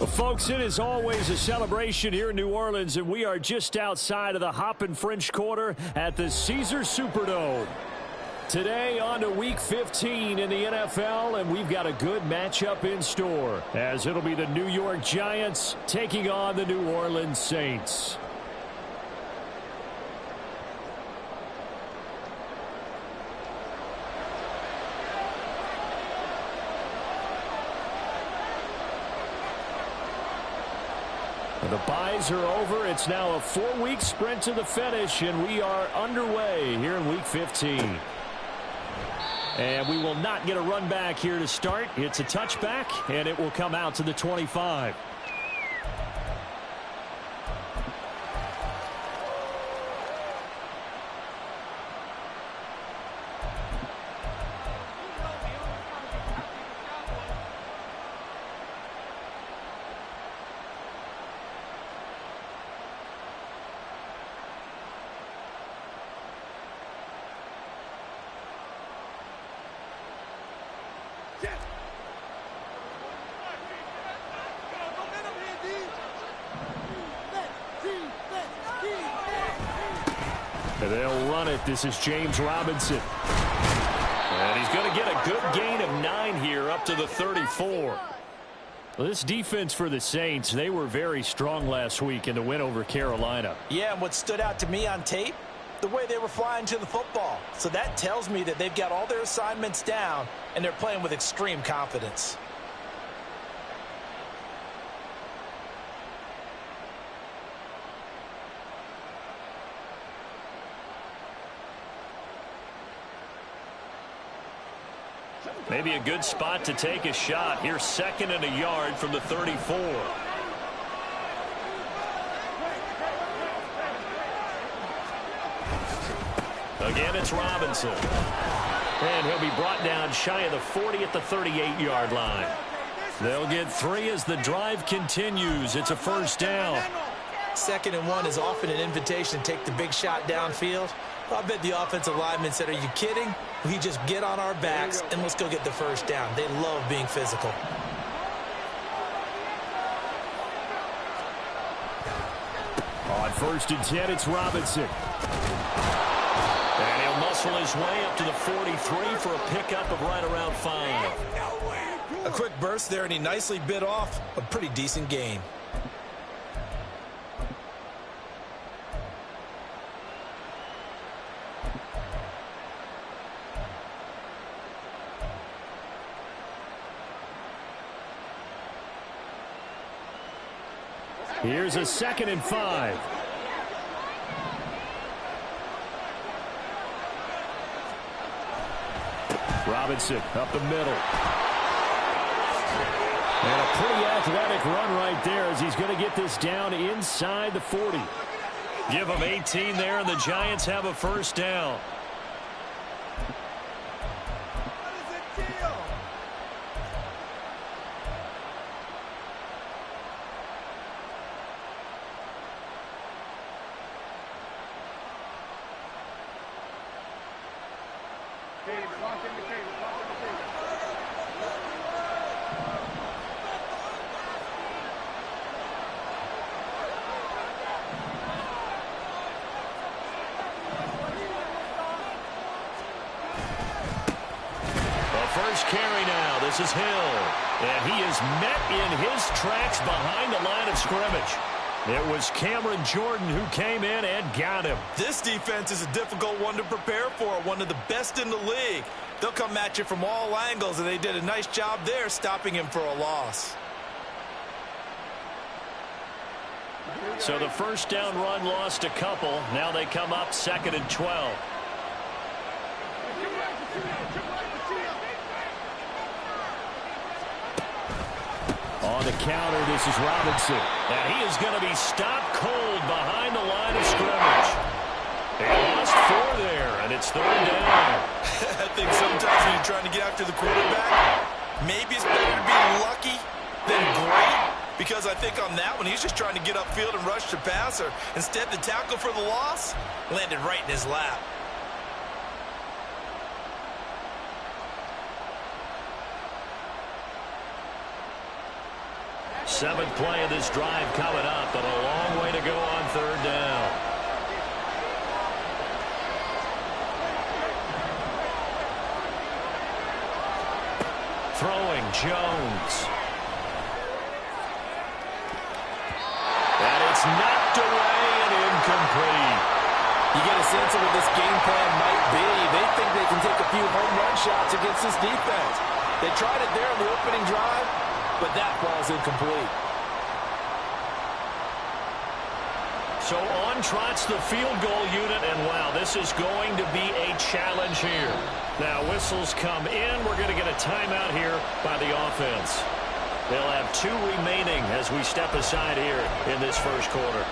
Well, folks, it is always a celebration here in New Orleans, and we are just outside of the Hoppin' French Quarter at the Caesars Superdome. Today on to Week 15 in the NFL, and we've got a good matchup in store, as it'll be the New York Giants taking on the New Orleans Saints. The byes are over. It's now a 4-week sprint to the finish, and we are underway here in Week 15. And we will not get a run back here to start. It's a touchback, and it will come out to the 25. And they'll run it. This is James Robinson. And he's going to get a good gain of 9 here up to the 34. Well, this defense for the Saints, they were very strong last week in the win over Carolina. Yeah, and what stood out to me on tape, the way they were flying to the football. So that tells me that they've got all their assignments down, and they're playing with extreme confidence. Maybe a good spot to take a shot. Here's 2nd and a yard from the 34. Again, it's Robinson. And he'll be brought down shy of the 40 at the 38-yard line. They'll get 3 as the drive continues. It's a first down. 2nd and 1 is often an invitation to take the big shot downfield. I bet the offensive lineman said, "Are you kidding? We just get on our backs and let's go get the first down." They love being physical. On 1st and 10, it's Robinson. And he'll muscle his way up to the 43 for a pickup of right around 5. A quick burst there, and he nicely bit off a pretty decent gain. Here's a 2nd and 5. Robinson up the middle. And a pretty athletic run right there as he's going to get this down inside the 40. Give him 18 there, and the Giants have a first down. First carry now. This is Hill. And he is met in his tracks behind the line of scrimmage. It was Cameron Jordan who came in and got him. This defense is a difficult one to prepare for, one of the best in the league. They'll come at you from all angles, and they did a nice job there stopping him for a loss. So the first down run lost a couple. Now they come up 2nd and 12. On the counter, this is Robinson. And he is going to be stopped cold behind the line of scrimmage. They lost 4 there, and it's 3rd down. I think sometimes when you're trying to get after the quarterback, maybe it's better to be lucky because I think on that one, he's just trying to get upfield and rush the passer. Instead, the tackle for the loss landed right in his lap. Seventh play of this drive coming up, but a long way to go on third down. Throwing Jones. And it's knocked away and incomplete. You get a sense of what this game plan might be. They think they can take a few home run shots against this defense. They tried it there on the opening drive, but that ball's incomplete. So on trots the field goal unit, and wow, this is going to be a challenge here. Now whistles come in. We're going to get a timeout here by the offense. They'll have 2 remaining as we step aside here in this first quarter.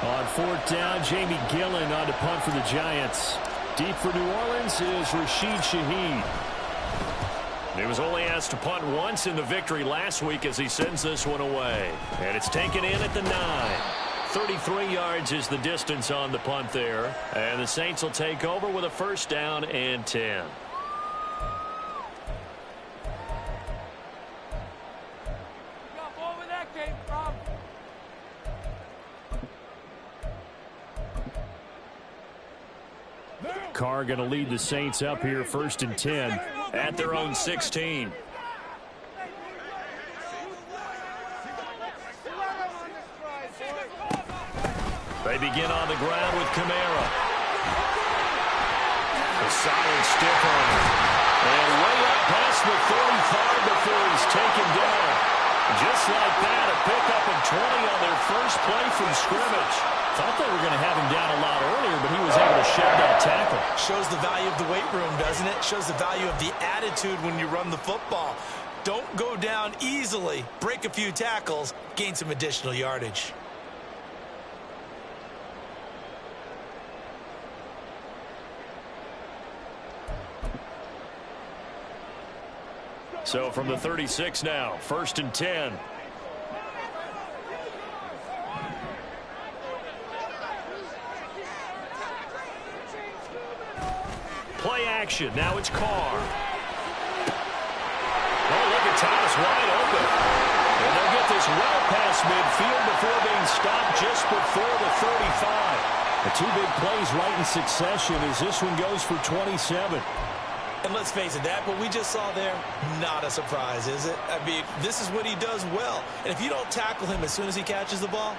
On fourth down, Jamie Gillen on to punt for the Giants. Deep for New Orleans is Rashid Shaheed. He was only asked to punt once in the victory last week as he sends this one away. And it's taken in at the 9. 33 yards is the distance on the punt there. And the Saints will take over with a first down and 10. Carr going to lead the Saints up here first and 10 at their own 16. They begin on the ground with Kamara. A solid stiff arm. And way up past the 35 before he's taken down. Just like that, a pickup of 20 on their first play from scrimmage. Thought they were going to have him down a lot earlier, but he was able to shed that tackle. Shows the value of the weight room, doesn't it? Shows the value of the attitude when you run the football. Don't go down easily. Break a few tackles. Gain some additional yardage. So from the 36 now, first and 10. Play action. Now it's Carr. Oh, look at Thomas wide open. And they'll get this well past midfield before being stopped just before the 35. The 2 big plays right in succession as this one goes for 27. And let's face it, that what we just saw there, not a surprise, is it? I mean, this is what he does well. And if you don't tackle him as soon as he catches the ball,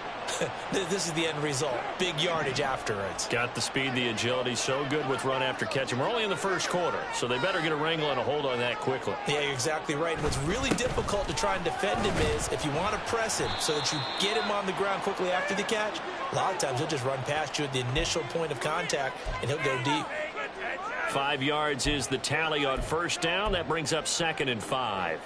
this is the end result. Big yardage after it. Got the speed, the agility, so good with run after catch. And we're only in the first quarter, so they better get a wrangle and a hold on that quickly. Yeah, you're exactly right. And what's really difficult to try and defend him is if you want to press him so that you get him on the ground quickly after the catch, a lot of times he'll just run past you at the initial point of contact, and he'll go deep. 5 yards is the tally on first down. That brings up 2nd and 5.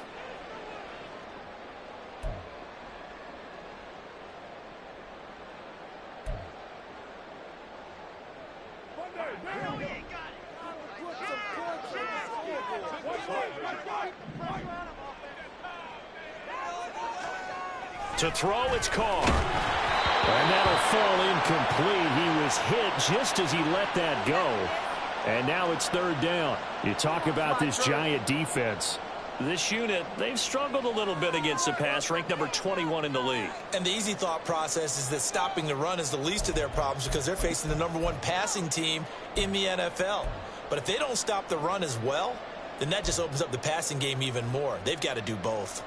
To throw, it's Carr. And that'll fall incomplete. He was hit just as he let that go. And now it's third down. You talk about this Giant defense. This unit, they've struggled a little bit against the pass, ranked number 21 in the league. And the easy thought process is that stopping the run is the least of their problems because they're facing the number 1 passing team in the NFL. But if they don't stop the run as well, then that just opens up the passing game even more. They've got to do both.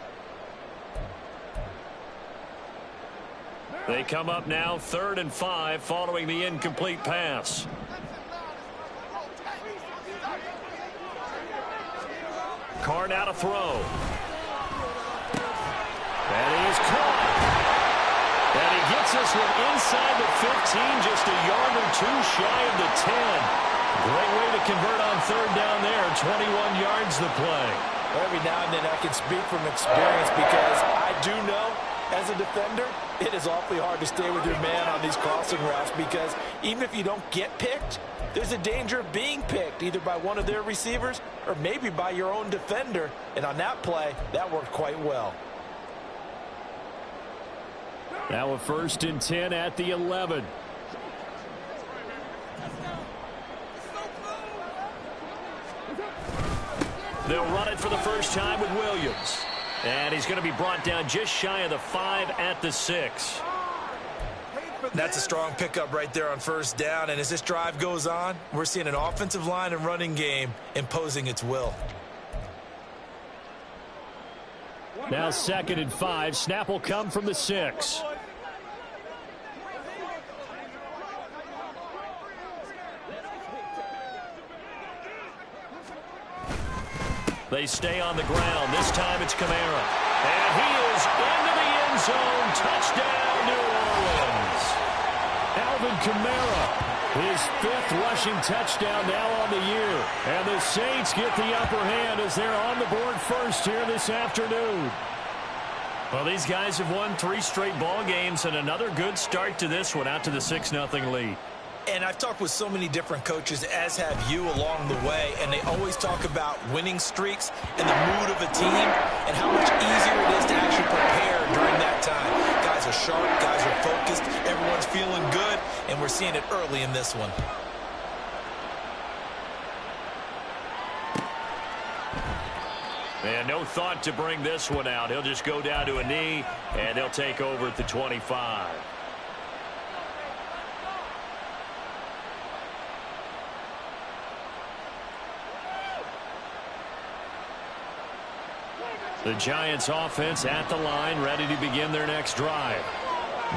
They come up now 3rd and 5 following the incomplete pass. Carr now to throw. And he is caught. And he gets this one inside the 15, just a yard or 2 shy of the 10. Great way to convert on third down there. 21 yards the play. Every now and then I can speak from experience because I do know, as a defender, It is awfully hard to stay with your man on these crossing routes because even if you don't get picked, there's a danger of being picked either by one of their receivers or maybe by your own defender. And on that play, that worked quite well. Now a 1st and 10 at the 11. They'll run it for the first time with Williams. And he's going to be brought down just shy of the 5 at the 6. That's a strong pickup right there on 1st down. And as this drive goes on, we're seeing an offensive line and running game imposing its will. Now 2nd and 5. Snap will come from the 6. They stay on the ground. This time it's Kamara. And he is into the end zone. Touchdown, New Orleans. Alvin Kamara, his 5th rushing touchdown now on the year. And the Saints get the upper hand as they're on the board first here this afternoon. Well, these guys have won 3 straight ball games and another good start to this one out to the 6-0 lead. And I've talked with so many different coaches, as have you, along the way, and they always talk about winning streaks and the mood of a team and how much easier it is to actually prepare during that time. Guys are sharp, guys are focused, everyone's feeling good, and we're seeing it early in this one. And no thought to bring this one out. He'll just go down to a knee, and they'll take over at the 25. The Giants offense at the line, ready to begin their next drive.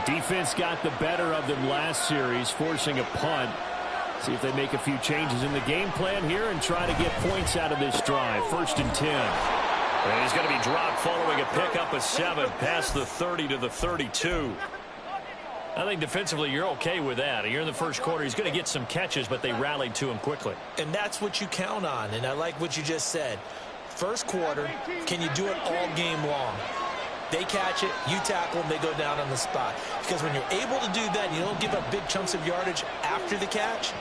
Defense got the better of them last series, forcing a punt. See if they make a few changes in the game plan here and try to get points out of this drive. 1st and 10. And he's going to be dropped following a pickup of 7 past the 30 to the 32. I think defensively you're okay with that. Here in the first quarter, he's going to get some catches, but they rallied to him quickly. And that's what you count on, and I like what you just said. First quarter, can you do it all game long? They catch it, you tackle them, they go down on the spot. Because when you're able to do that and you don't give up big chunks of yardage after the catch,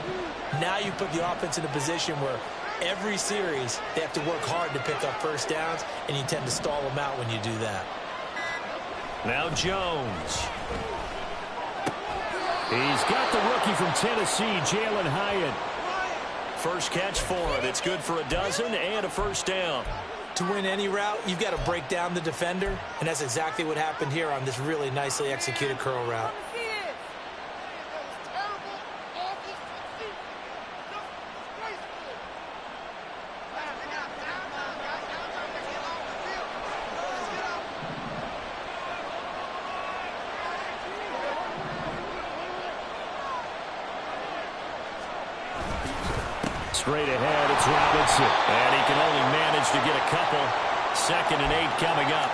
now you put the offense in a position where every series they have to work hard to pick up 1st downs, and you tend to stall them out when you do that. Now Jones. He's got the rookie from Tennessee, Jalen Hyatt. First catch for him. It's good for a dozen and a 1st down. To win any route, you've got to break down the defender, and that's exactly what happened here on this really nicely executed curl route. Straight ahead, it's Robinson. And he can only manage to get a couple. 2nd and 8 coming up.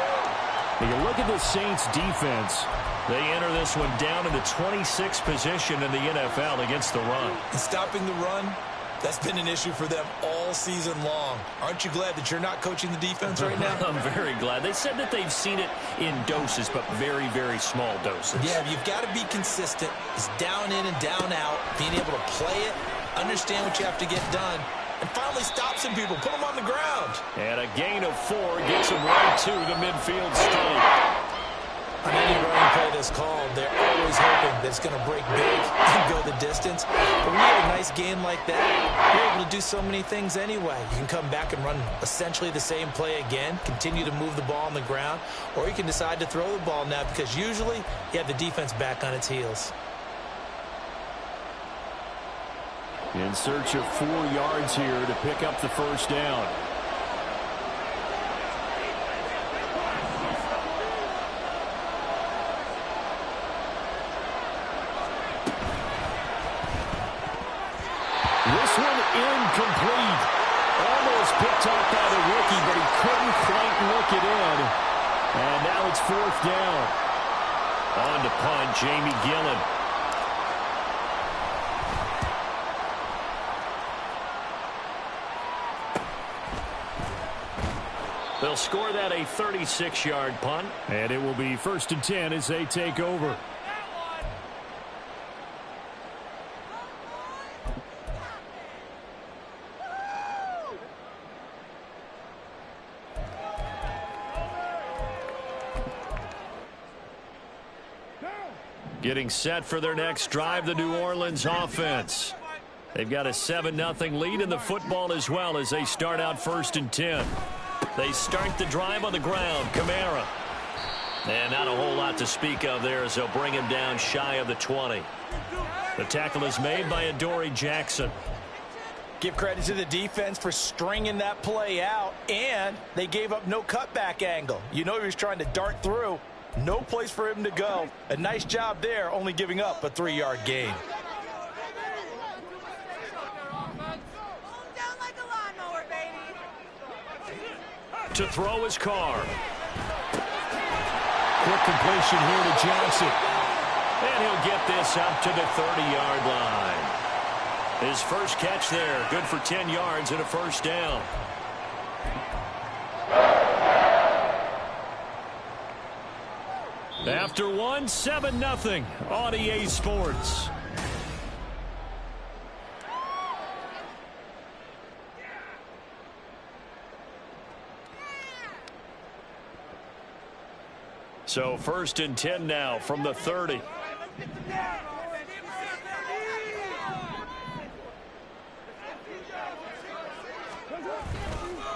When you look at the Saints defense, they enter this one down in the 26th position in the NFL against the run. And stopping the run, that's been an issue for them all season long. Aren't you glad that you're not coaching the defense right now? I'm very glad. They said that they've seen it in doses, but very, very small doses. Yeah, you've got to be consistent. It's down in and down out, being able to play it, understand what you have to get done, and finally stop some people, put them on the ground. And a gain of 4 gets them right to the midfield straight. On any running play that's called, they're always hoping that it's going to break big and go the distance. But when you have a nice game like that, you're able to do so many things anyway. You can come back and run essentially the same play again, continue to move the ball on the ground, or you can decide to throw the ball now because usually you have the defense back on its heels. In search of 4 yards here to pick up the 1st down. This one incomplete. Almost picked up by the rookie, but he couldn't quite look it in. And now it's 4th down. On to punt, Jamie Gillen. They'll score that a 36-yard punt, and it will be 1st and 10 as they take over. Getting set for their next drive, the New Orleans offense. They've got a 7-0 lead in the football as well as they start out 1st and 10. They start the drive on the ground. Kamara. And not a whole lot to speak of there as they'll bring him down shy of the 20. The tackle is made by Adoree Jackson. Give credit to the defense for stringing that play out, and they gave up no cutback angle. You know he was trying to dart through. No place for him to go. A nice job there, only giving up a 3-yard gain. To throw his car. Quick completion here to Johnson. And he'll get this up to the 30-yard line. His first catch there, good for 10 yards and a 1st down. After one, 7-0 on EA Sports. So 1st and 10 now from the 30.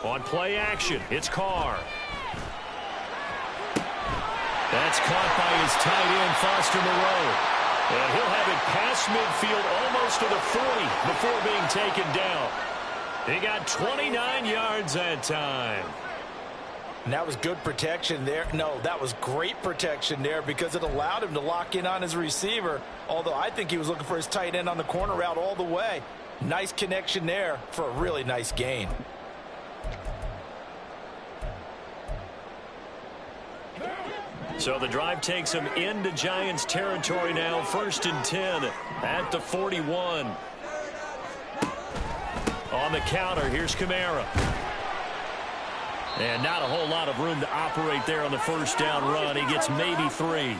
On play action, it's Carr. That's caught by his tight end, Foster Moreau. And he'll have it past midfield almost to the 40 before being taken down. He got 29 yards that time. And that was good protection there. No, that was great protection there because it allowed him to lock in on his receiver. Although I think he was looking for his tight end on the corner route all the way. Nice connection there for a really nice gain. So the drive takes him into Giants territory now. 1st and 10 at the 41. On the counter, here's Kamara. And not a whole lot of room to operate there on the 1st down run. He gets maybe 3.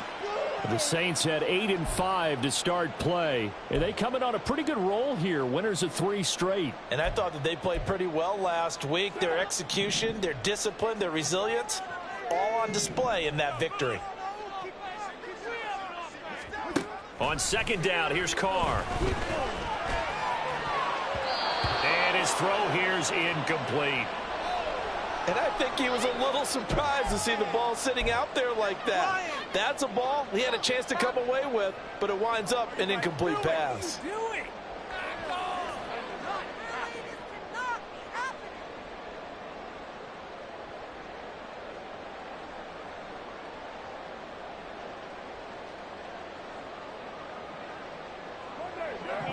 The Saints had 8 and 5 to start play. And they come in on a pretty good roll here. Winners of 3 straight. And I thought that they played pretty well last week. Their execution, their discipline, their resilience, all on display in that victory. On 2nd down, here's Carr. And his throw here's incomplete. And I think he was a little surprised to see the ball sitting out there like that. That's a ball he had a chance to come away with, but it winds up an incomplete pass.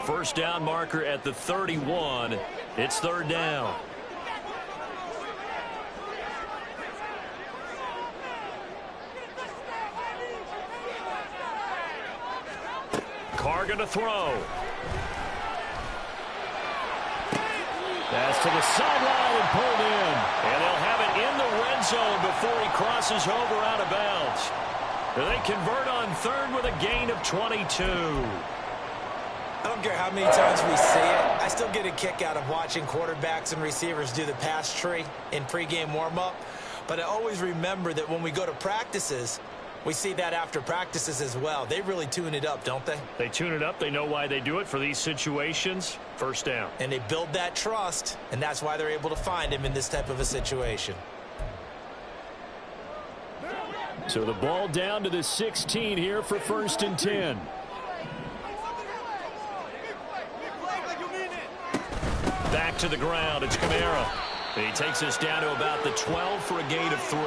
First down marker at the 31. It's 3rd down. Carr going to throw. That's to the sideline and pulled in. And they'll have it in the red zone before he crosses over out of bounds. They convert on 3rd with a gain of 22. I don't care how many times we see it. I still get a kick out of watching quarterbacks and receivers do the pass tree in pregame warm-up. But I always remember that when we go to practices, we see that after practices as well. They really tune it up, don't they? They tune it up. They know why they do it for these situations. 1st down. And they build that trust, and that's why they're able to find him in this type of a situation. So the ball down to the 16 here for 1st and 10. Back to the ground. It's Kamara. He takes us down to about the 12 for a gain of 3.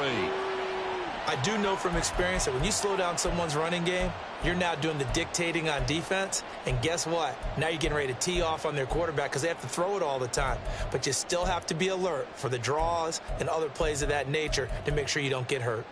I do know from experience that when you slow down someone's running game, you're now doing the dictating on defense. And guess what? Now you're getting ready to tee off on their quarterback because they have to throw it all the time. But you still have to be alert for the draws and other plays of that nature to make sure you don't get hurt.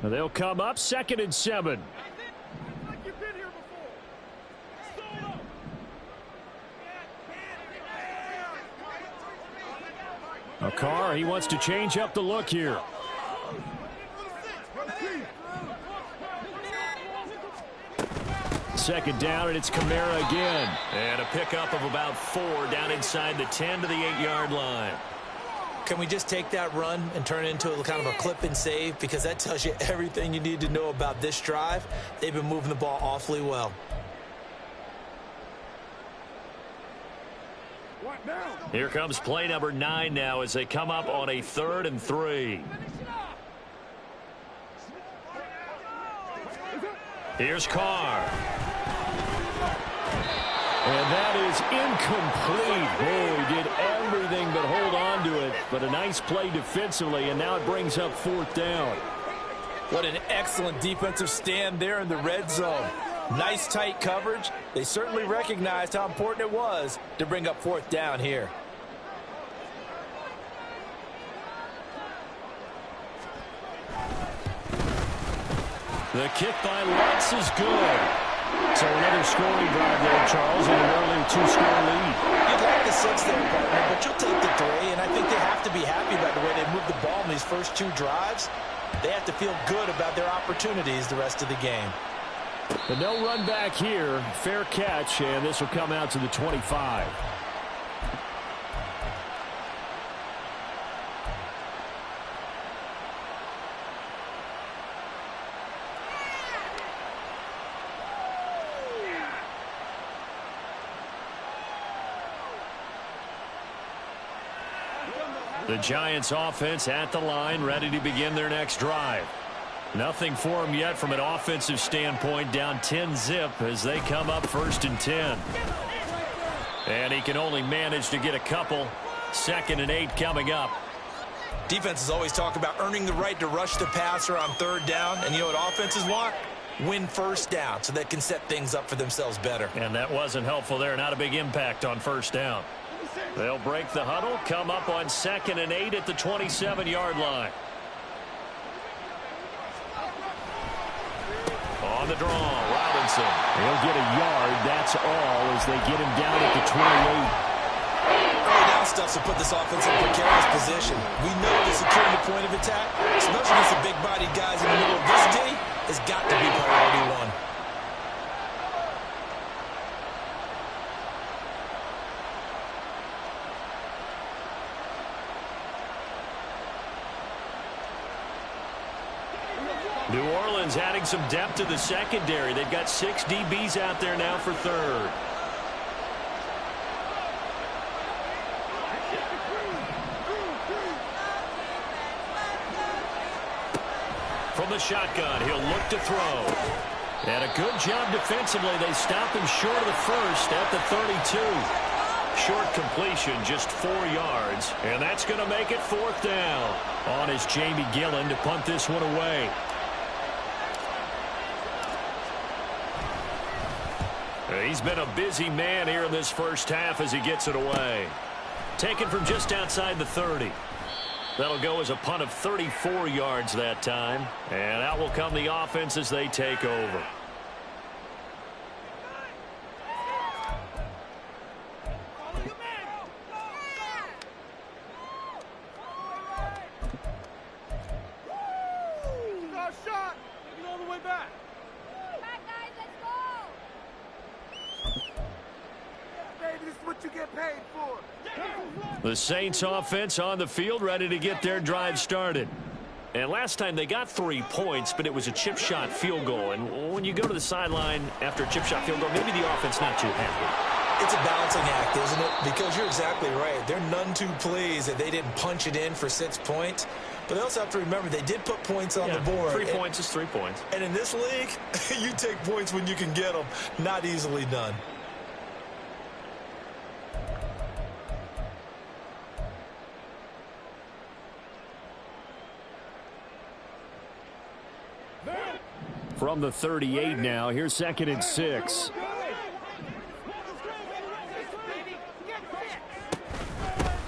They'll come up 2nd and 7. A car, he wants to change up the look here. Second down, and it's Kamara again. And a pickup of about 4 down inside the 10 to the 8-yard line. Can we just take that run and turn it into a kind of a clip and save? Because that tells you everything you need to know about this drive. They've been moving the ball awfully well. Here comes play number 9 now as they come up on a 3rd and 3. Here's Carr. And that is incomplete. Oh, he did everything but hold on to it. But a nice play defensively, and now it brings up 4th down. What an excellent defensive stand there in the red zone. Nice tight coverage. They certainly recognized how important it was to bring up 4th down here. The kick by Lutz is good. So another scoring drive there, Charles, and an early 2-score lead. You'd like the 6 there, partner, but you'll take the 3, and I think they have to be happy by the way they moved the ball in these first 2 drives. They have to feel good about their opportunities the rest of the game. But no run back here. Fair catch, and this will come out to the 25. The Giants offense at the line, ready to begin their next drive. Nothing for them yet from an offensive standpoint, down 10-zip as they come up 1st and 10. And he can only manage to get a couple. 2nd and 8 coming up. Defenses always talk about earning the right to rush the passer on 3rd down, and you know what offenses want? Win 1st down so they can set things up for themselves better. And that wasn't helpful there. Not a big impact on 1st down. They'll break the huddle, come up on 2nd and 8 at the 27-yard line. On the draw, Robinson. He'll get a yard, that's all, as they get him down at the 28. Early down stuff to put this offense in precarious position. We know that securing the point of attack, especially against the big-bodied guys in the middle of this D, has got to be priority 1. New Orleans adding some depth to the secondary. They've got 6 DBs out there now for 3rd. From the shotgun, he'll look to throw. And a good job defensively. They stop him short of the 1st at the 32. Short completion, just 4 yards. And that's going to make it 4th down. On is Jamie Gillen to punt this one away. He's been a busy man here in this first half as he gets it away. Taken from just outside the 30. That'll go as a punt of 34 yards that time. And out will come the offense as they take over. The Saints offense on the field, ready to get their drive started. And last time they got 3 points, but it was a chip shot field goal. And when you go to the sideline after a chip shot field goal, maybe the offense not too happy. It's a balancing act, isn't it? Because you're exactly right. They're none too pleased that they didn't punch it in for 6 points. But they also have to remember they did put points on the board. 3 points is 3 points. And in this league, you take points when you can get them. Not easily done. From the 38 now, here's 2nd and 6.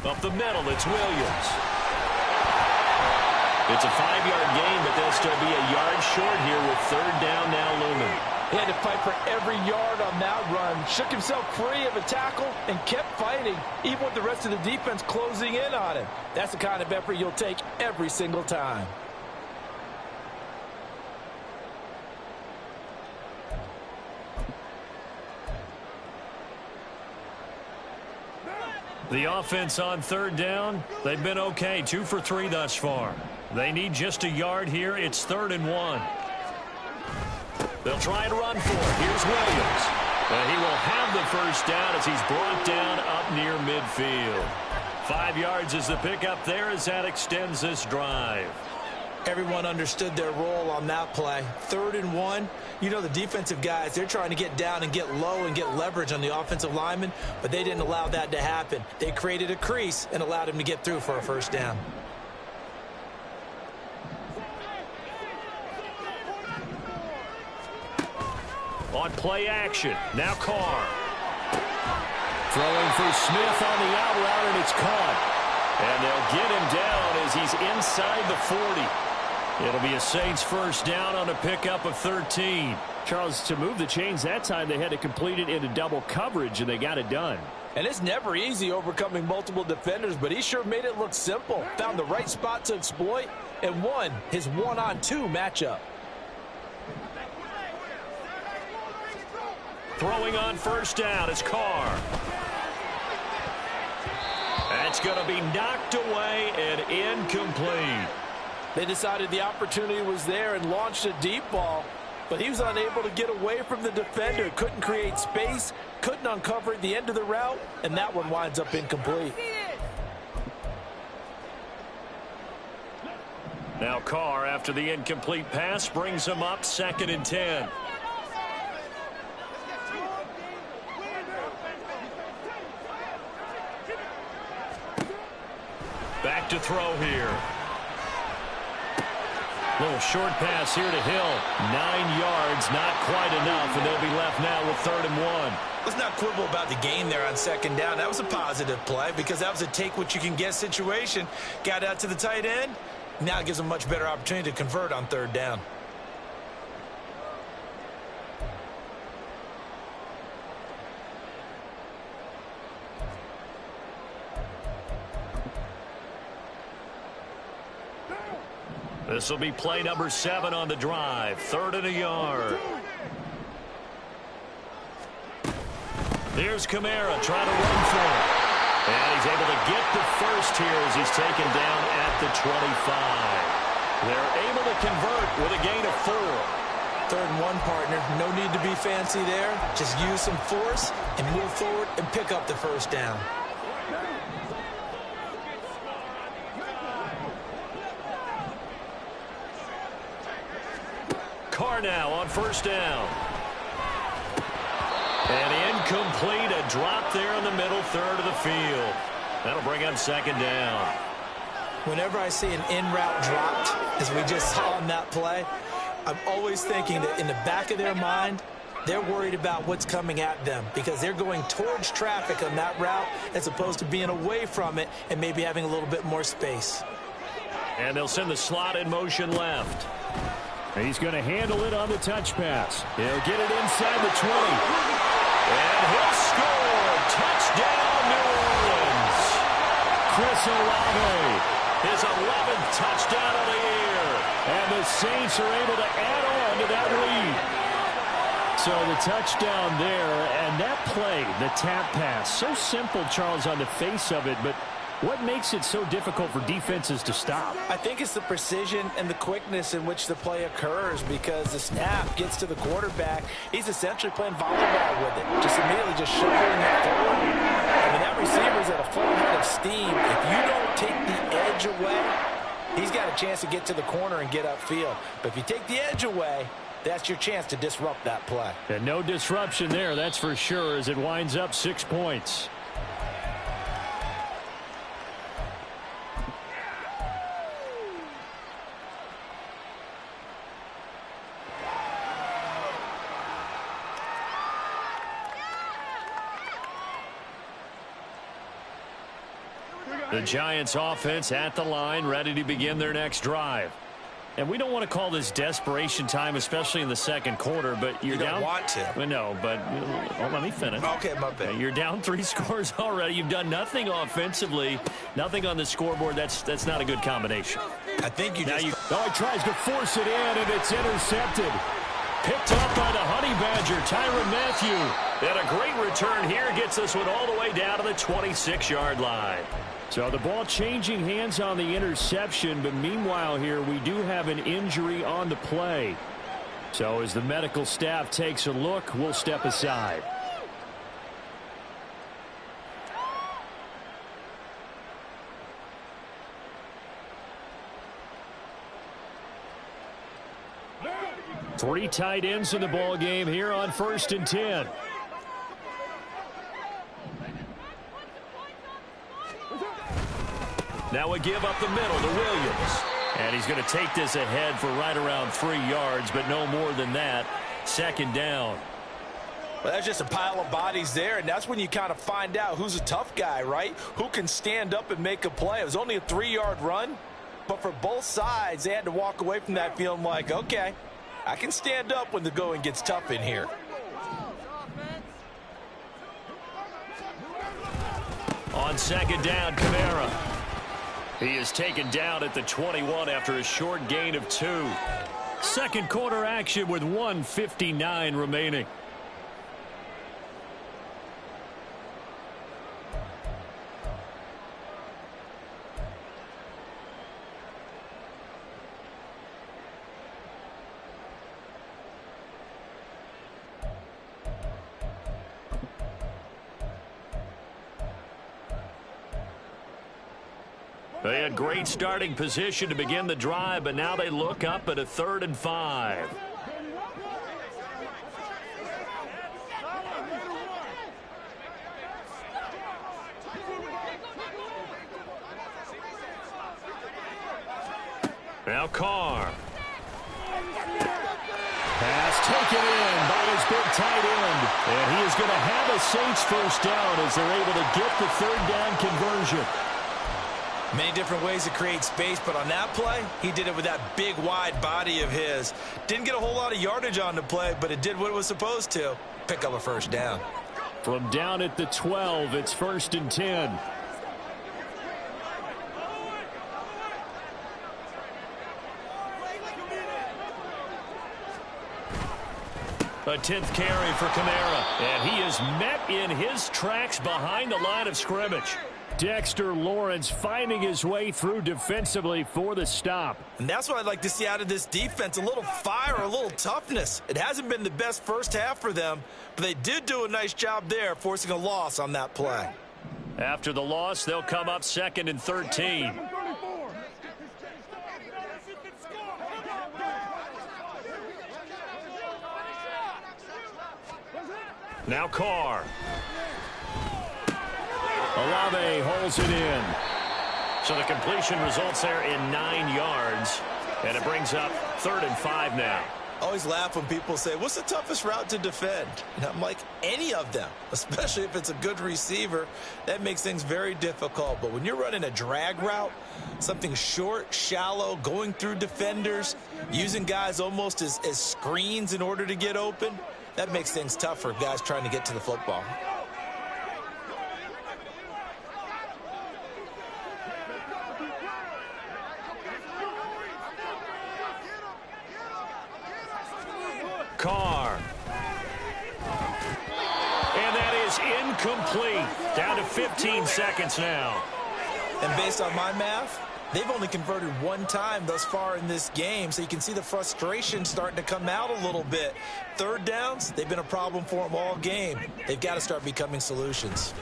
Up the middle, it's Williams. It's a 5-yard gain, but they'll still be a yard short here with third down now looming. He had to fight for every yard on that run. Shook himself free of a tackle and kept fighting, even with the rest of the defense closing in on him. That's the kind of effort you'll take every single time. The offense on third down, they've been okay, 2 for 3 thus far. They need just a yard here. It's 3rd and 1. They'll try and run for it. Here's Williams. He will have the first down as he's brought down up near midfield. 5 yards is the pickup there as that extends this drive. Everyone understood their role on that play. 3rd and 1. You know the defensive guys, they're trying to get down and get low and get leverage on the offensive lineman, but they didn't allow that to happen. They created a crease and allowed him to get through for a first down. On play action, now Carr. Throwing for Smith on the out route, and it's caught. And they'll get him down as he's inside the 40. It'll be a Saints first down on a pickup of 13. Charles, to move the chains that time, they had to complete it into double coverage, and they got it done. And it's never easy overcoming multiple defenders, but he sure made it look simple. Found the right spot to exploit and won his 1-on-2 matchup. Throwing on first down is Carr. That's going to be knocked away and incomplete. They decided the opportunity was there and launched a deep ball, but he was unable to get away from the defender. Couldn't create space, couldn't uncover at the end of the route, and that one winds up incomplete. Now Carr, after the incomplete pass, brings him up 2nd and 10. Back to throw here. Little short pass here to Hill. 9 yards, not quite enough, and they'll be left now with 3rd and 1. Let's not quibble about the gain there on 2nd down. That was a positive play because that was a take-what-you-can-get situation. Got out to the tight end. Now it gives them a much better opportunity to convert on 3rd down. This will be play number 7 on the drive. 3rd and a yard. Here's Kamara trying to run for it. And he's able to get the first here as he's taken down at the 25. They're able to convert with a gain of 4. 3rd and 1, partner. No need to be fancy there. Just use some force and move forward and pick up the first down. Carr now on first down. And incomplete, a drop there in the middle third of the field. That'll bring him 2nd down. Whenever I see an in-route dropped, as we just saw on that play, I'm always thinking that in the back of their mind, they're worried about what's coming at them because they're going towards traffic on that route as opposed to being away from it and maybe having a little bit more space. And they'll send the slot in motion left. He's going to handle it on the touch pass. He'll get it inside the 20. And he'll score. Touchdown, New Orleans. Chris Olave, his 11th touchdown of the year. And the Saints are able to add on to that lead. So the touchdown there, and that play, the tap pass, so simple, Charles, on the face of it, but what makes it so difficult for defenses to stop? I think it's the precision and the quickness in which the play occurs because the snap gets to the quarterback. He's essentially playing volleyball with it, just immediately just shoveling it forward. I mean, that receiver's at a full head of steam. If you don't take the edge away, he's got a chance to get to the corner and get upfield. But if you take the edge away, that's your chance to disrupt that play. And no disruption there, that's for sure, as it winds up 6 points. The Giants offense at the line, ready to begin their next drive. And we don't want to call this desperation time, especially in the second quarter, but you're down. You don't want to. Well, no, but let me finish. Okay, my bad. You're down 3 scores already. You've done nothing offensively, nothing on the scoreboard. That's not a good combination. I think you just... he tries to force it in, and it's intercepted. Picked up by the Honey Badger, Tyrann Mathieu. And a great return here gets this one all the way down to the 26-yard line. So the ball changing hands on the interception, but meanwhile here we do have an injury on the play. So as the medical staff takes a look, we'll step aside. Three tight ends in the ball game here on 1st and 10. Now we give up the middle to Williams. And he's going to take this ahead for right around 3 yards, but no more than that. 2nd down. Well, that's just a pile of bodies there, and that's when you kind of find out who's a tough guy, right? Who can stand up and make a play. It was only a 3-yard run, but for both sides, they had to walk away from that feeling like, okay, I can stand up when the going gets tough in here. On 2nd down, Kamara. He is taken down at the 21 after a short gain of 2. Second quarter action with 1:59 remaining. They had great starting position to begin the drive, but now they look up at a 3rd and 5. Now Carr. Pass taken in by his big tight end. And he is going to have a Saints first down as they're able to get the 3rd down conversion. Many different ways to create space, but on that play, he did it with that big, wide body of his. Didn't get a whole lot of yardage on the play, but it did what it was supposed to. Pick up a 1st down. From down at the 12, it's 1st and 10. A 10th carry for Kamara, and he is met in his tracks behind the line of scrimmage. Dexter Lawrence finding his way through defensively for the stop. And that's what I'd like to see out of this defense, a little fire, a little toughness. It hasn't been the best first half for them, but they did do a nice job there, forcing a loss on that play. After the loss, they'll come up 2nd and 13. Now Carr. Olave holds it in. So the completion results there in 9 yards. And it brings up 3rd and 5 now. I always laugh when people say, what's the toughest route to defend? And I'm like, any of them, especially if it's a good receiver. That makes things very difficult. But when you're running a drag route, something short, shallow, going through defenders, using guys almost as screens in order to get open, that makes things tough for guys trying to get to the football. Carr. And that is incomplete. Down to 15 seconds now. And based on my math, they've only converted 1 time thus far in this game, so you can see the frustration starting to come out a little bit. 3rd downs, they've been a problem for them all game. They've got to start becoming solutions.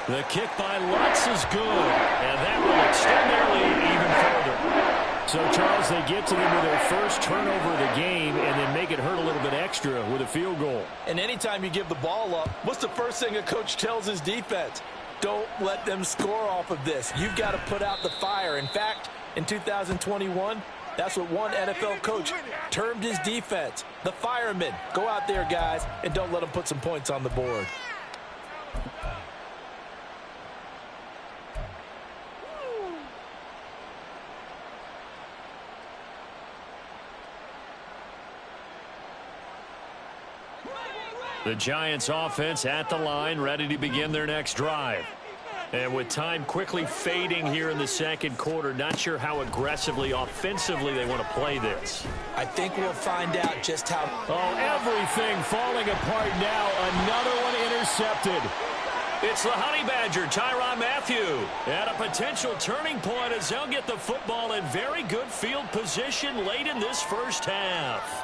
The kick by Lutz is good, and that will extend their lead even further. So, Charles, they get to them with their first turnover of the game and then make it hurt a little bit extra with a field goal. And anytime you give the ball up, what's the first thing a coach tells his defense? Don't let them score off of this. You've got to put out the fire. In fact, in 2021, that's what one NFL coach termed his defense. The firemen. Go out there, guys, and don't let them put some points on the board. The Giants offense at the line, ready to begin their next drive. And with time quickly fading here in the second quarter, not sure how aggressively, offensively they want to play this. I think we'll find out just how. Oh, everything falling apart now. Another one intercepted. It's the Honey Badger, Tyrann Mathieu, at a potential turning point as they'll get the football in very good field position late in this first half.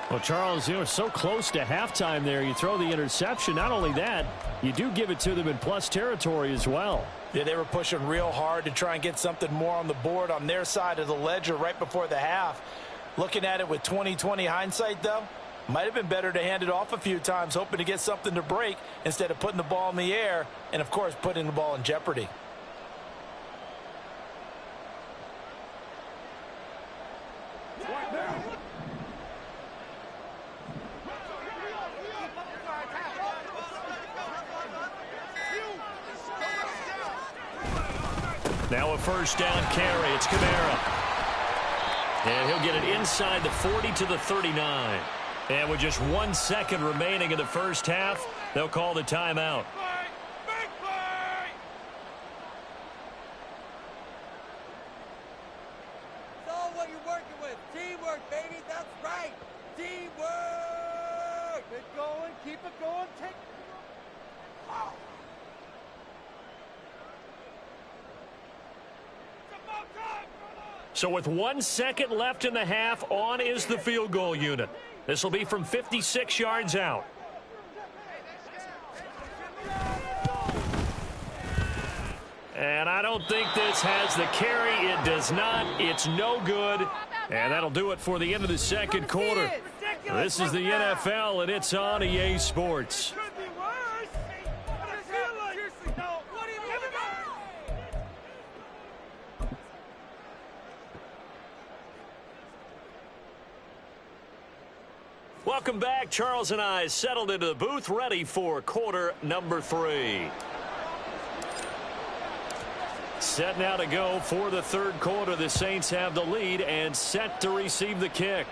Well, Charles, you know, so close to halftime there. You throw the interception. Not only that, you do give it to them in plus territory as well. Yeah, they were pushing real hard to try and get something more on the board on their side of the ledger right before the half. Looking at it with 20/20 hindsight, though, might have been better to hand it off a few times, hoping to get something to break instead of putting the ball in the air and, of course, putting the ball in jeopardy. Now a first down carry. It's Kamara. And he'll get it inside the 40 to the 39. And with just 1 second remaining in the first half, they'll call the timeout. It's all what you're working with. Teamwork, baby. That's right. Teamwork. Keep it going. Keep it going. Take. Oh. So with 1 second left in the half, on is the field goal unit. This will be from 56 yards out. And I don't think this has the carry. It does not. It's no good. And that'll do it for the end of the second quarter. This is the NFL, and it's on EA Sports. Welcome back. Charles and I settled into the booth, ready for quarter number 3. Set now to go for the third quarter. The Saints have the lead and set to receive the kick.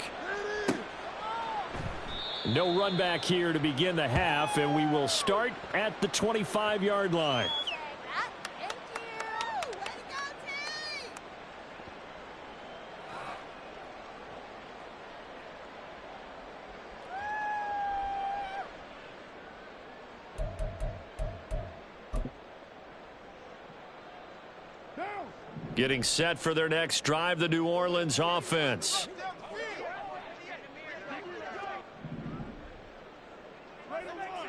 No run back here to begin the half, and we will start at the 25-yard line. Getting set for their next drive, the New Orleans offense.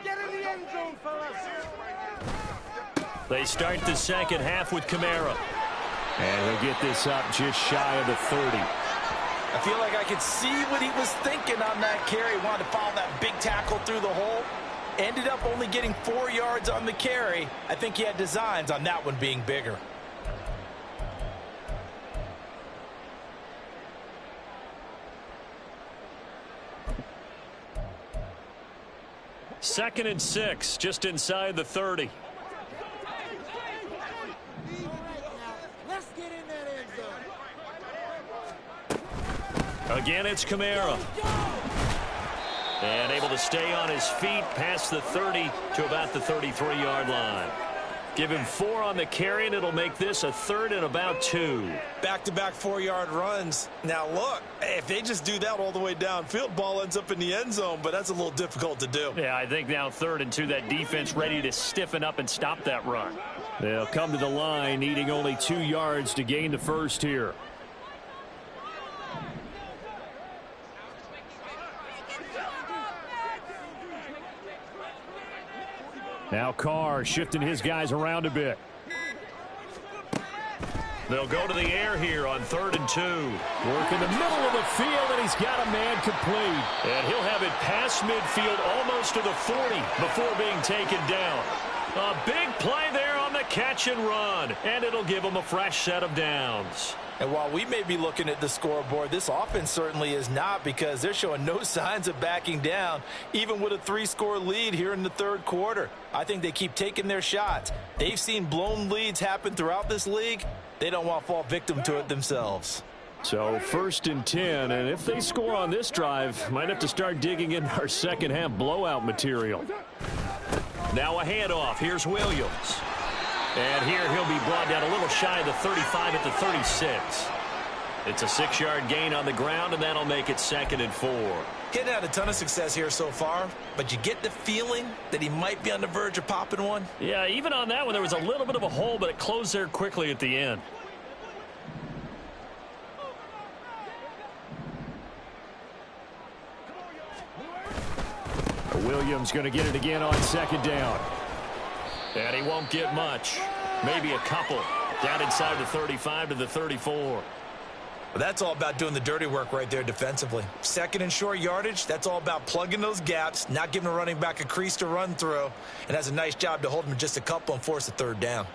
Get in the end zone, fellas. They start the second half with Kamara. And he'll get this up just shy of the 30. I feel like I could see what he was thinking on that carry. Wanted to follow that big tackle through the hole. Ended up only getting 4 yards on the carry. I think he had designs on that one being bigger. Second and 6, just inside the 30. Let's get in that end zone. Again, it's Kamara. And able to stay on his feet past the 30 to about the 33-yard line. Give him 4 on the carry, and it'll make this a third and about 2. Back-to-back 4-yard runs. Now, look, if they just do that all the way downfield, ball ends up in the end zone, but that's a little difficult to do. Yeah, I think now 3rd and 2, that defense ready to stiffen up and stop that run. They'll come to the line, needing only 2 yards to gain the first here. Now Carr shifting his guys around a bit. They'll go to the air here on 3rd and 2. Work in the middle of the field, and he's got a man complete. And he'll have it past midfield almost to the 40 before being taken down. A big play there on the catch and run, and it'll give him a fresh set of downs. And while we may be looking at the scoreboard, this offense certainly is not, because they're showing no signs of backing down, even with a 3-score lead here in the third quarter. I think they keep taking their shots. They've seen blown leads happen throughout this league. They don't want to fall victim to it themselves. So 1st and 10, and if they score on this drive, might have to start digging in our second half blowout material. Now a handoff. Here's Williams. And here he'll be brought down a little shy of the 35 at the 36. It's a 6-yard gain on the ground, and that'll make it 2nd and 4. Getting had a ton of success here so far, but you get the feeling that he might be on the verge of popping one. Yeah, even on that one, there was a little bit of a hole, but it closed there quickly at the end. Williams going to get it again on 2nd down. And he won't get much. Maybe a couple. Down inside the 35 to the 34. Well, that's all about doing the dirty work right there defensively. 2nd and short yardage, that's all about plugging those gaps, not giving a running back a crease to run through, and has a nice job to hold him just a couple and force a 3rd down.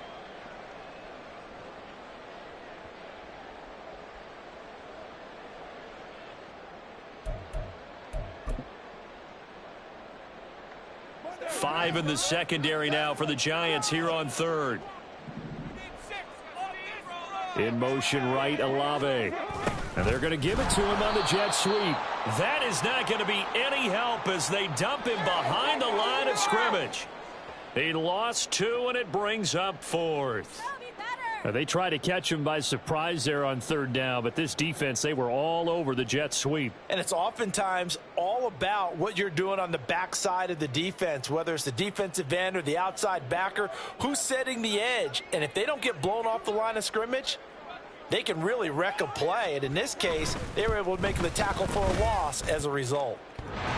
Five in the secondary now for the Giants here on 3rd. In motion right, Olave. And they're going to give it to him on the jet sweep. That is not going to be any help as they dump him behind the line of scrimmage. He lost 2, and it brings up 4th. They try to catch him by surprise there on 3rd down, but this defense, they were all over the jet sweep. And it's oftentimes all about what you're doing on the backside of the defense, whether it's the defensive end or the outside backer, who's setting the edge. And if they don't get blown off the line of scrimmage, they can really wreck a play. And in this case, they were able to make the tackle for a loss as a result.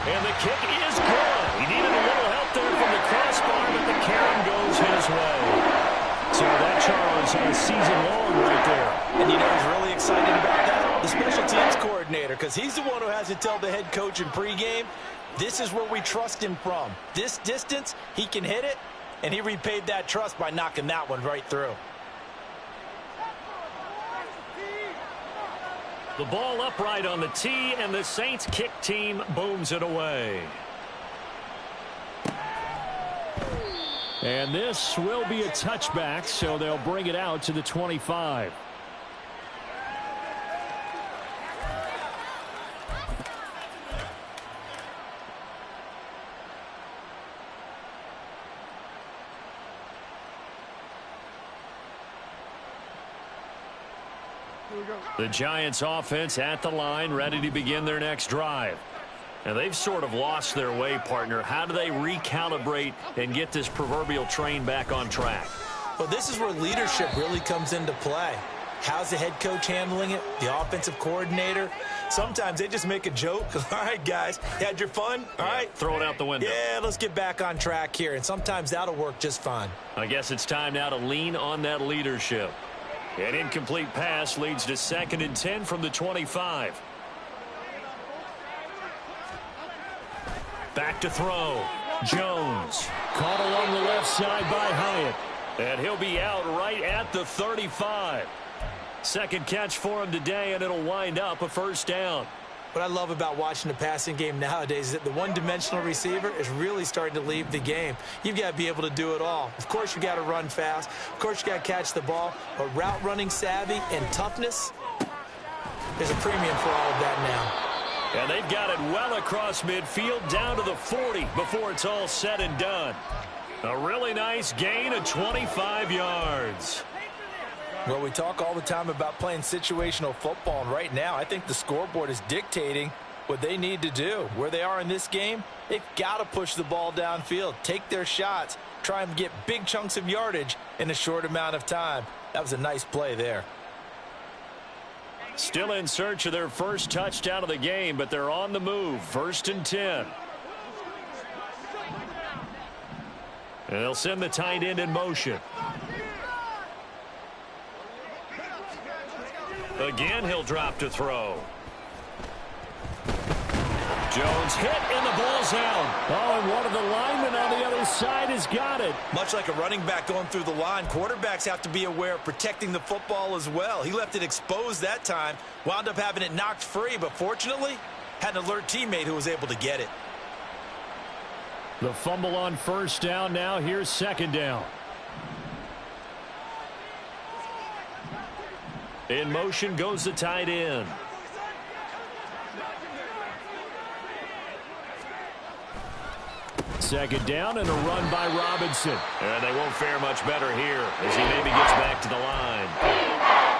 And the kick is good. He needed a little help there from the crossbar, but the carry goes his way. So that, Charles, a season long right there. And you know who's really excited about that? The special teams coordinator, because he's the one who has to tell the head coach in pregame, this is where we trust him from. This distance, he can hit it, and he repaid that trust by knocking that one right through. The ball upright on the tee, and the Saints kick team booms it away. And this will be a touchback, so they'll bring it out to the 25. The Giants offense at the line, ready to begin their next drive. And they've sort of lost their way, partner. How do they recalibrate and get this proverbial train back on track? Well, this is where leadership really comes into play. How's the head coach handling it? The offensive coordinator? Sometimes they just make a joke. All right, guys, you had your fun? All right. Throw it out the window. Yeah, let's get back on track here. And sometimes that'll work just fine. I guess it's time now to lean on that leadership. An incomplete pass leads to 2nd and 10 from the 25. Back to throw. Jones. Caught along the left side by Hyatt. And he'll be out right at the 35. Second catch for him today, and it'll wind up a 1st down. What I love about watching the passing game nowadays is that the one-dimensional receiver is really starting to leave the game. You've got to be able to do it all. Of course, you got to run fast. Of course, you got to catch the ball. But route running savvy and toughness, there's a premium for all of that now. And they've got it well across midfield down to the 40 before it's all said and done. A really nice gain of 25 yards. Well, we talk all the time about playing situational football, and right now I think the scoreboard is dictating what they need to do. Where they are in this game, they've got to push the ball downfield, take their shots, try and get big chunks of yardage in a short amount of time. That was a nice play there. Still in search of their first touchdown of the game, but they're on the move. 1st and 10. And they'll send the tight end in motion. Again, he'll drop to throw. Jones hit, and the ball's out. Oh, and one of the linemen on the other side has got it. Much like a running back going through the line, quarterbacks have to be aware of protecting the football as well. He left it exposed that time, wound up having it knocked free, but fortunately, had an alert teammate who was able to get it. The fumble on 1st down now. Here's 2nd down. In motion goes the tight end. Second down and a run by Robinson. And they won't fare much better here as he maybe gets back to the line.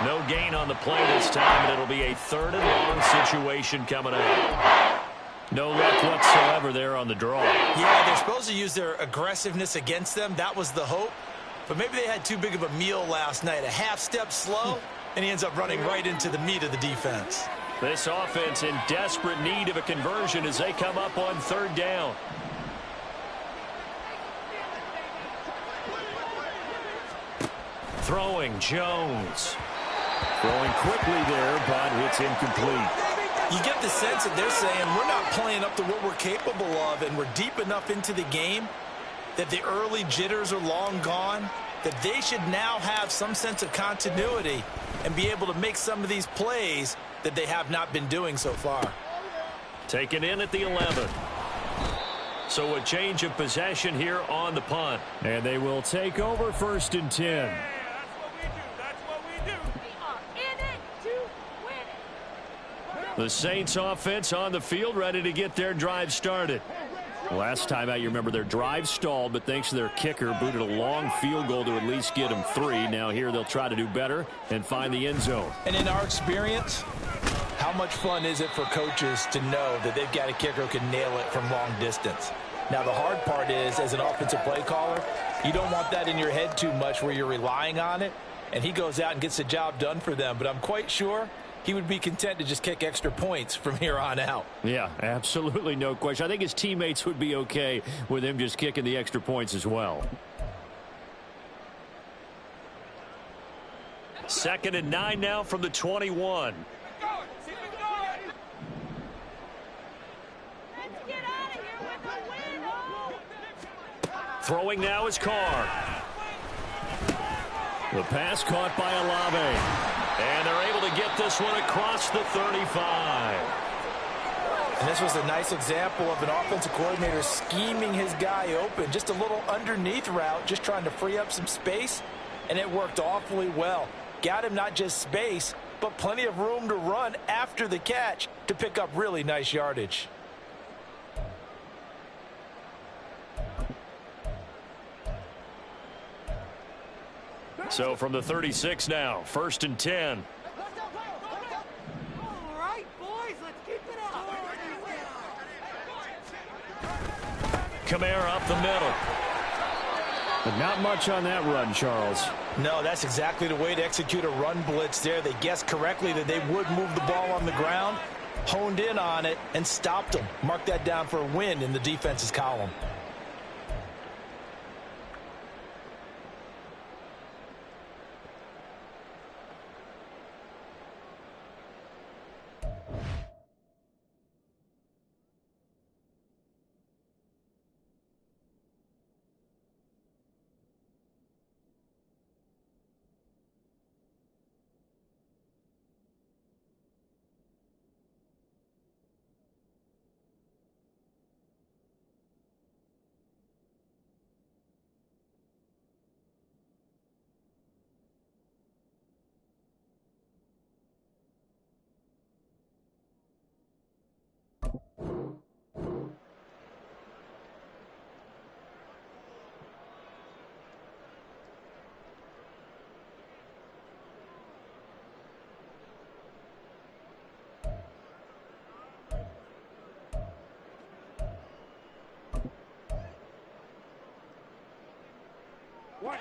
No gain on the play this time, and it'll be a 3rd and long situation coming up. No luck whatsoever there on the draw. Yeah, they're supposed to use their aggressiveness against them. That was the hope. But maybe they had too big of a meal last night. A half step slow, and he ends up running right into the meat of the defense. This offense in desperate need of a conversion as they come up on 3rd down. Throwing Jones. Throwing quickly there, but it's incomplete. You get the sense that they're saying we're not playing up to what we're capable of, and we're deep enough into the game that the early jitters are long gone, that they should now have some sense of continuity and be able to make some of these plays that they have not been doing so far. Taken in at the 11. So a change of possession here on the punt. And they will take over 1st and 10. The Saints offense on the field ready to get their drive started. Last time out, you remember their drive stalled, but thanks to their kicker, booted a long field goal to at least get them 3. Now here they'll try to do better and find the end zone. And in our experience, how much fun is it for coaches to know that they've got a kicker who can nail it from long distance? Now the hard part is, as an offensive play caller, you don't want that in your head too much where you're relying on it, and he goes out and gets the job done for them. But I'm quite sure he would be content to just kick extra points from here on out. Yeah, absolutely no question. I think his teammates would be okay with him just kicking the extra points as well. 2nd and 9 now from the 21. Throwing now is Carr. The pass caught by Olave. And they're able to get this one across the 35. And this was a nice example of an offensive coordinator scheming his guy open. Just a little underneath route, just trying to free up some space. And it worked awfully well. Got him not just space, but plenty of room to run after the catch to pick up really nice yardage. So from the 36 now, 1st and 10. All right, boys, let's keep it up. Kamara up the middle. But not much on that run, Charles. No, that's exactly the way to execute a run blitz there. They guessed correctly that they would move the ball on the ground, honed in on it, and stopped them. Mark that down for a win in the defense's column.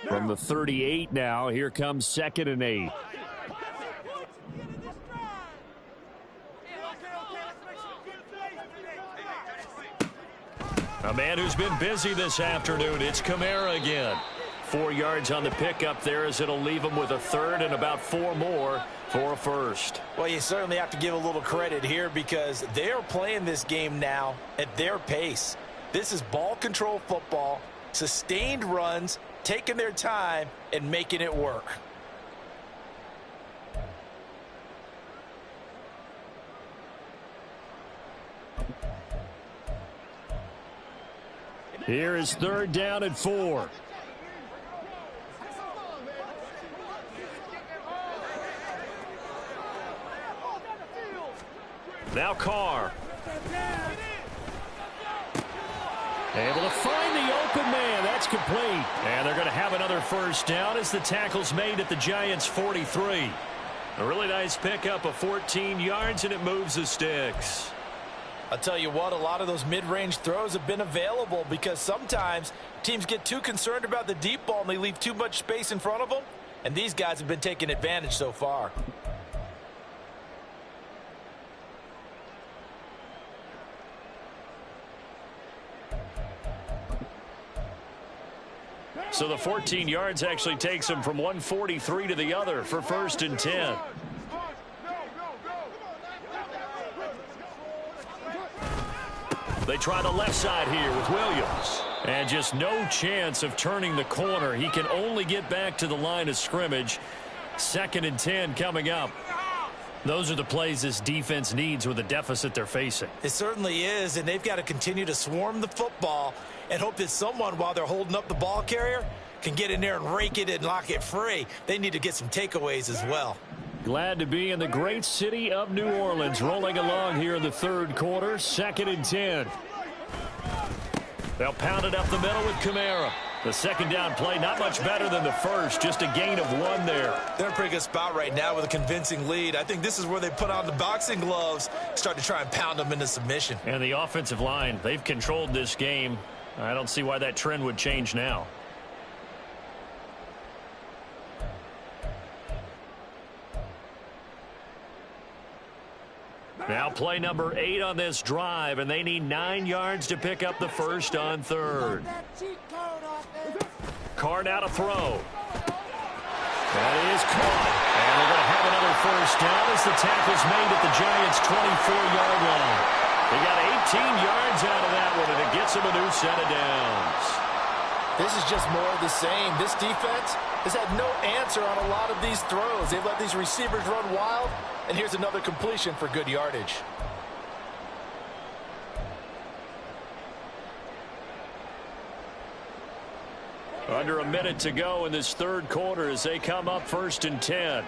From the 38 now, here comes 2nd and 8. A man who's been busy this afternoon, it's Kamara again. 4 yards on the pickup there as it'll leave him with a 3rd and about 4 more for a 1st. Well, you certainly have to give a little credit here because they are playing this game now at their pace. This is ball control football, sustained runs, taking their time and making it work. Here is 3rd down and 4. Now Carr. Able to find the open man. That's complete. And they're going to have another first down as the tackle's made at the Giants' 43. A really nice pickup of 14 yards, and it moves the sticks. I'll tell you what, a lot of those mid-range throws have been available because sometimes teams get too concerned about the deep ball and they leave too much space in front of them. And these guys have been taking advantage so far. So the 14 yards actually takes him from 143 to the other for 1st and 10. They try the left side here with Williams. And just no chance of turning the corner. He can only get back to the line of scrimmage. 2nd and 10 coming up. Those are the plays this defense needs with the deficit they're facing. It certainly is, and they've got to continue to swarm the football and hope that someone, while they're holding up the ball carrier, can get in there and rake it and lock it free. They need to get some takeaways as well. Glad to be in the great city of New Orleans, rolling along here in the 3rd quarter. 2nd and 10. They'll pound it up the middle with Kamara. The 2nd down play, not much better than the first, just a gain of 1 there. They're in a pretty good spot right now with a convincing lead. I think this is where they put on the boxing gloves, start to try and pound them into submission. And the offensive line, they've controlled this game. I don't see why that trend would change now. Now play number 8 on this drive, and they need 9 yards to pick up the first on 3rd. Carr now to throw. That is caught. And they're going to have another first down as the tackle's made at the Giants' 24-yard line. They got 18 yards out of that one, and it gets them a new set of downs. This is just more of the same. This defense has had no answer on a lot of these throws. They've let these receivers run wild, and here's another completion for good yardage. Under a minute to go in this 3rd quarter as they come up 1st and 10.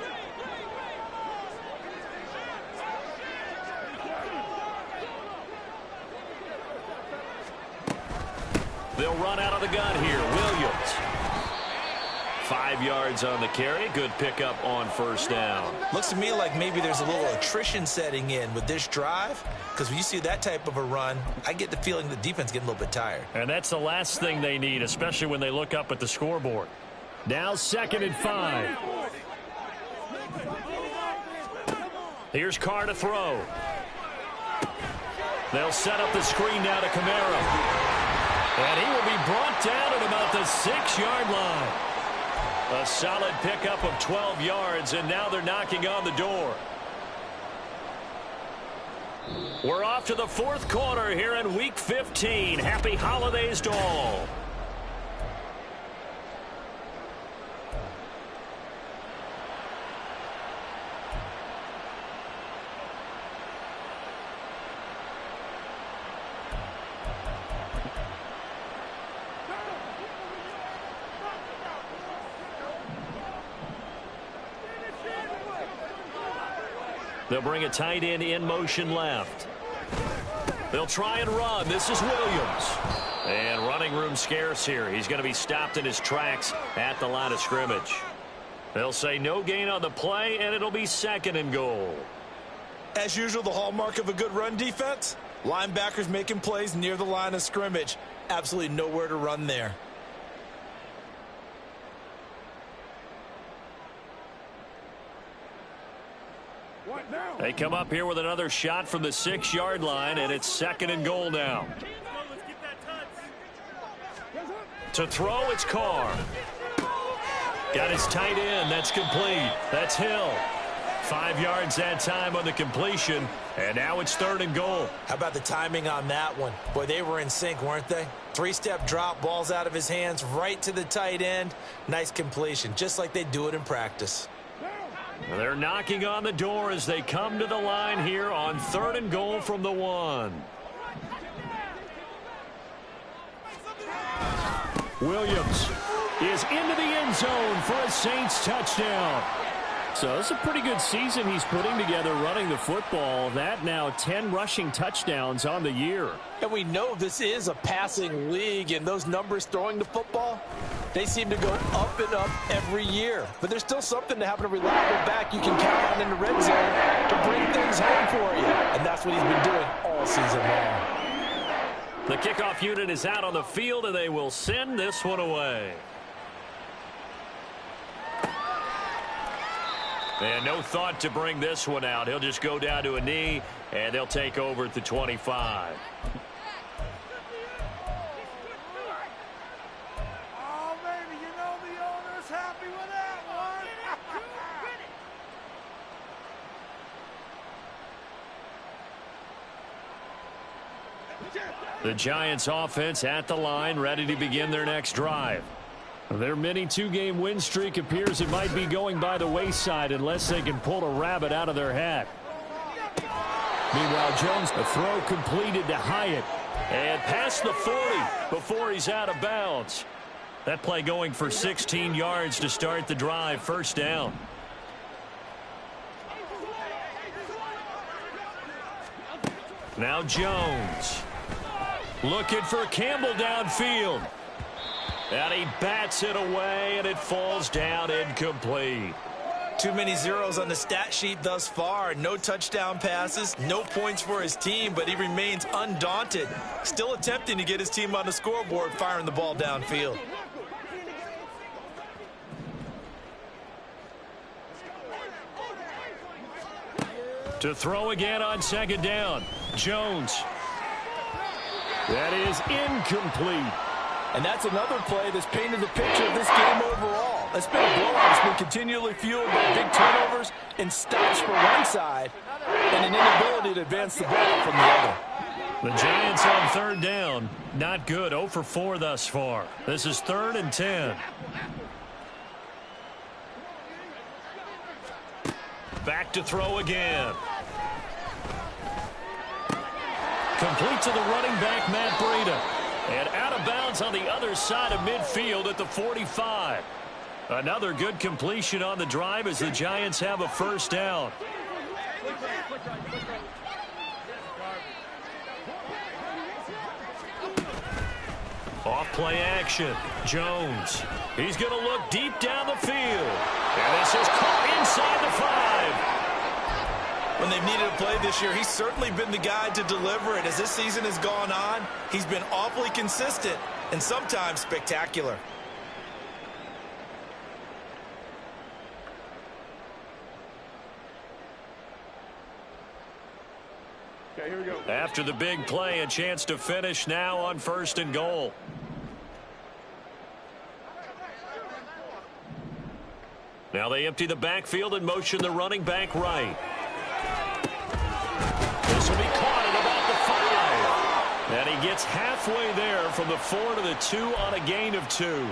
They'll run out of the gun here. Williams. 5 yards on the carry. Good pickup on 1st down. Looks to me like maybe there's a little attrition setting in with this drive, because when you see that type of a run, I get the feeling the defense getting a little bit tired. And that's the last thing they need, especially when they look up at the scoreboard. Now 2nd and 5. Here's Carr to throw. They'll set up the screen now to Kamara. And he will be brought down at about the 6-yard line. A solid pickup of 12 yards, and now they're knocking on the door. We're off to the 4th quarter here in Week 15. Happy holidays to all. They'll bring a tight end in motion left. They'll try and run. This is Williams. And running room scarce here. He's going to be stopped in his tracks at the line of scrimmage. They'll say no gain on the play, and it'll be 2nd and goal. As usual, the hallmark of a good run defense, linebackers making plays near the line of scrimmage. Absolutely nowhere to run there. They come up here with another shot from the 6-yard line, and it's 2nd and goal now. To throw, it's Carr. Got his tight end. That's complete. That's Hill. 5 yards that time on the completion, and now it's 3rd and goal. How about the timing on that one? Boy, they were in sync, weren't they? 3-step drop, balls out of his hands, right to the tight end. Nice completion, just like they do it in practice. They're knocking on the door as they come to the line here on 3rd and goal from the 1. Williams is into the end zone for a Saints touchdown. So it's a pretty good season he's putting together running the football. That now 10 rushing touchdowns on the year. And we know this is a passing league, and those numbers throwing the football, they seem to go up and up every year. But there's still something to have a reliable back you can count on in the red zone to bring things home for you. And that's what he's been doing all season long. The kickoff unit is out on the field, and they will send this one away. And no thought to bring this one out. He'll just go down to a knee, and they'll take over at the 25. Oh, baby, you know the owner's happy with that one. The Giants offense at the line, ready to begin their next drive. Their mini two-game win streak appears it might be going by the wayside unless they can pull a rabbit out of their hat. Meanwhile, Jones, a throw completed to Hyatt. And past the 40 before he's out of bounds. That play going for 16 yards to start the drive, first down. Now Jones. Looking for Campbell downfield. And he bats it away, and it falls down incomplete. Too many zeros on the stat sheet thus far. No touchdown passes, no points for his team, but he remains undaunted. Still attempting to get his team on the scoreboard, firing the ball downfield. To throw again on second down. Jones. That is incomplete. And that's another play that's painted the picture of this game overall. It's been a blowout. It's been continually fueled by big turnovers and stops for one side and an inability to advance the ball from the other. The Giants on third down. Not good. 0 for 4 thus far. This is 3rd and 10. Back to throw again. Complete to the running back, Matt Breida. And out of bounds on the other side of midfield at the 45. Another good completion on the drive as the Giants have a first down. Off play action. Jones. He's going to look deep down the field. And this is caught inside the 5. When they've needed a play this year, he's certainly been the guy to deliver it. As this season has gone on, he's been awfully consistent and sometimes spectacular. Okay, here we go. After the big play, a chance to finish now on 1st and goal. Now they empty the backfield and motion the running back right. This will be caught at about the 5. And he gets halfway there from the 4 to the 2 on a gain of 2.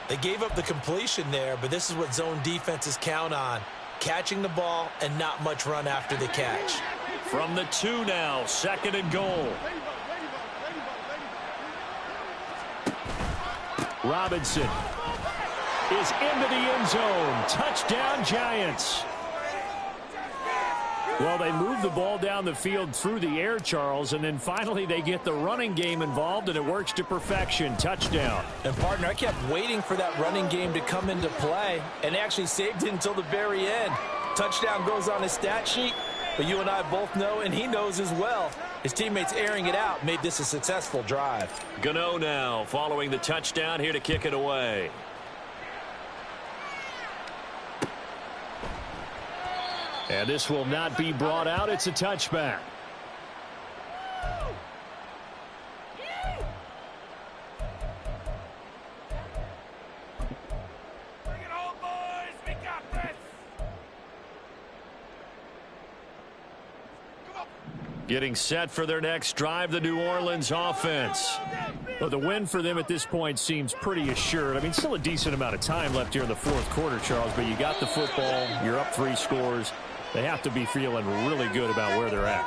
They gave up the completion there, but this is what zone defenses count on. Catching the ball and not much run after the catch. From the 2 now, 2nd and goal. Robinson is into the end zone. Touchdown, Giants. Well, they move the ball down the field through the air, Charles, and then finally they get the running game involved, and it works to perfection. Touchdown. And, partner, I kept waiting for that running game to come into play and actually saved it until the very end. Touchdown goes on his stat sheet, but you and I both know, and he knows as well, his teammates airing it out made this a successful drive. Gano now following the touchdown here to kick it away. And this will not be brought out. It's a touchback. Bring it home, boys. We got this. Come on. Getting set for their next drive, the New Orleans offense. Well, the win for them at this point seems pretty assured. I mean, still a decent amount of time left here in the 4th quarter, Charles, but you got the football. You're up 3 scores. They have to be feeling really good about where they're at.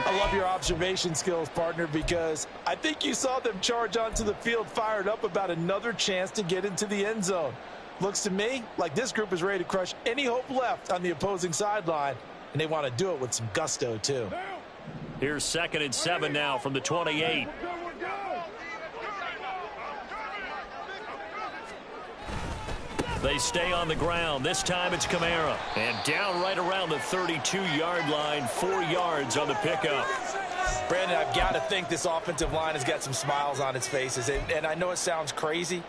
I love your observation skills, partner, because I think you saw them charge onto the field fired up about another chance to get into the end zone. Looks to me like this group is ready to crush any hope left on the opposing sideline, and they want to do it with some gusto, too. Here's 2nd and 7 now from the 28. They stay on the ground. This time it's Kamara. And down right around the 32-yard line, 4 yards on the pickup. Brandon, I've got to think this offensive line has got some smiles on its faces. And I know it sounds crazy,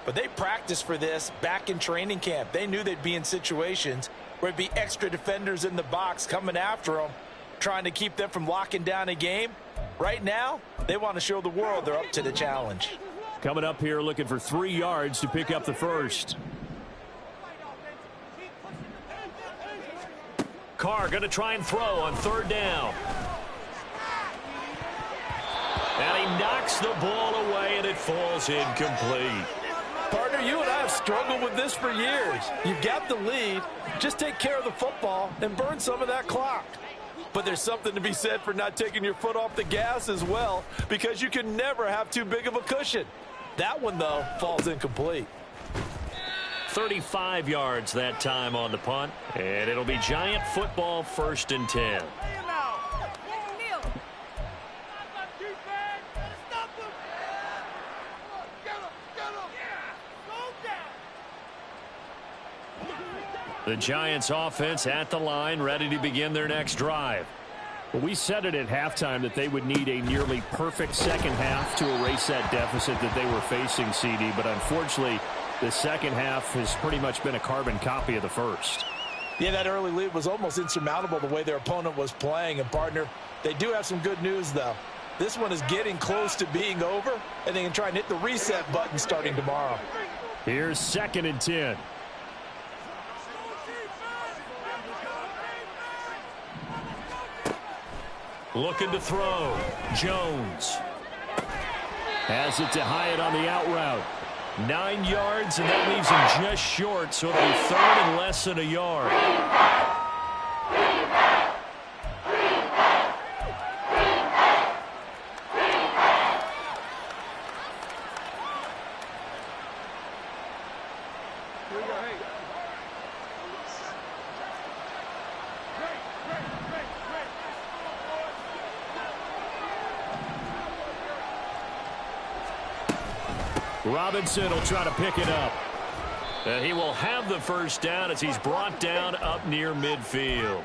but they practiced for this back in training camp. They knew they'd be in situations where there'd be extra defenders in the box coming after them, trying to keep them from locking down a game. Right now, they want to show the world they're up to the challenge. Coming up here looking for 3 yards to pick up the first. Carr going to try and throw on 3rd down. And he knocks the ball away, and it falls incomplete. Partner, you and I have struggled with this for years. You've got the lead. Just take care of the football and burn some of that clock. But there's something to be said for not taking your foot off the gas as well, because you can never have too big of a cushion. That one, though, falls incomplete. 35 yards that time on the punt, and it'll be Giant football 1st and 10. The Giants offense at the line, ready to begin their next drive. Well, we said it at halftime that they would need a nearly perfect second half to erase that deficit that they were facing, CD, but unfortunately, the second half has pretty much been a carbon copy of the first. Yeah, that early lead was almost insurmountable the way their opponent was playing. And, partner, they do have some good news, though. This one is getting close to being over, and they can try and hit the reset button starting tomorrow. Here's 2nd and 10. Looking to throw. Jones has it to Hyatt on the out route. 9 yards, and that leaves him just short, so it'll be 3rd and less than a yard. Robinson will try to pick it up. And he will have the first down as he's brought down up near midfield.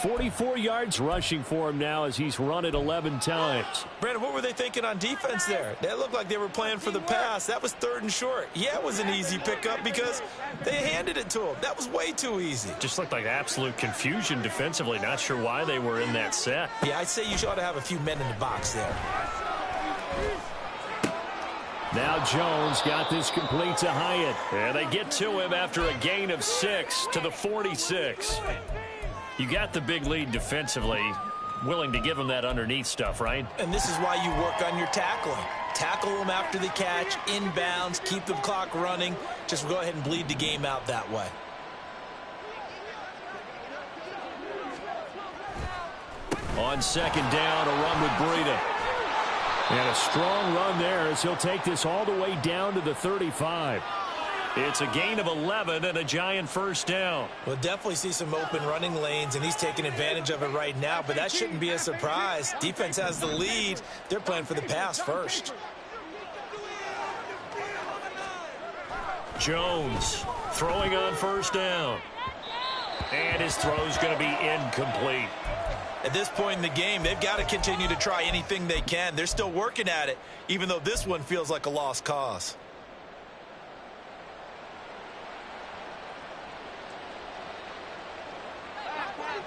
44 yards rushing for him now as he's run it 11 times. Brandon, what were they thinking on defense there? They looked like they were playing for the pass. That was 3rd and short. Yeah, it was an easy pickup because they handed it to him. That was way too easy. Just looked like absolute confusion defensively. Not sure why they were in that set. Yeah, I'd say you ought to have a few men in the box there. Now Jones got this complete to Hyatt. And they get to him after a gain of 6 to the 46. You got the big lead defensively. Willing to give him that underneath stuff, right? And this is why you work on your tackling. Tackle them after the catch, inbounds, keep the clock running. Just go ahead and bleed the game out that way. On 2nd down, a run with Breida. And a strong run there as he'll take this all the way down to the 35. It's a gain of 11 and a Giant first down. We'll definitely see some open running lanes, and he's taking advantage of it right now, but that shouldn't be a surprise. Defense has the lead. They're playing for the pass first. Jones throwing on 1st down. And his throw's going to be incomplete. At this point in the game, they've got to continue to try anything they can. They're still working at it, even though this one feels like a lost cause.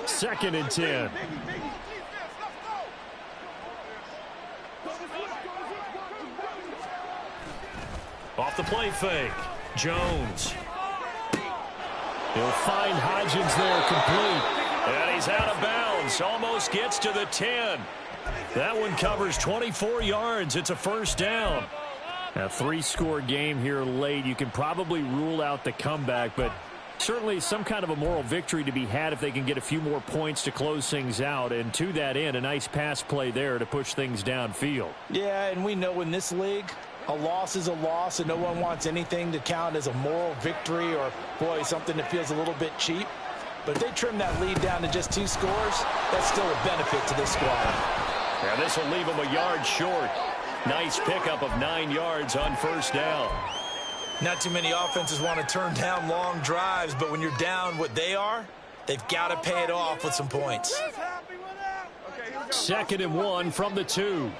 Second and 10. Off the play fake. Jones. He'll find Hodgins there complete. And he's out of bounds. Almost gets to the 10. That one covers 24 yards. It's a first down. A 3-score game here late. You can probably rule out the comeback, but certainly some kind of a moral victory to be had if they can get a few more points to close things out. And to that end, a nice pass play there to push things downfield. Yeah, and we know in this league, A loss is a loss, and no one wants anything to count as a moral victory or, boy, something that feels a little bit cheap. But if they trim that lead down to just 2 scores, that's still a benefit to this squad. Yeah, this will leave them a yard short. Nice pickup of 9 yards on first down. Not too many offenses want to turn down long drives, but when you're down what they are, they've got to pay it off with some points. 2nd and 1 from the 2.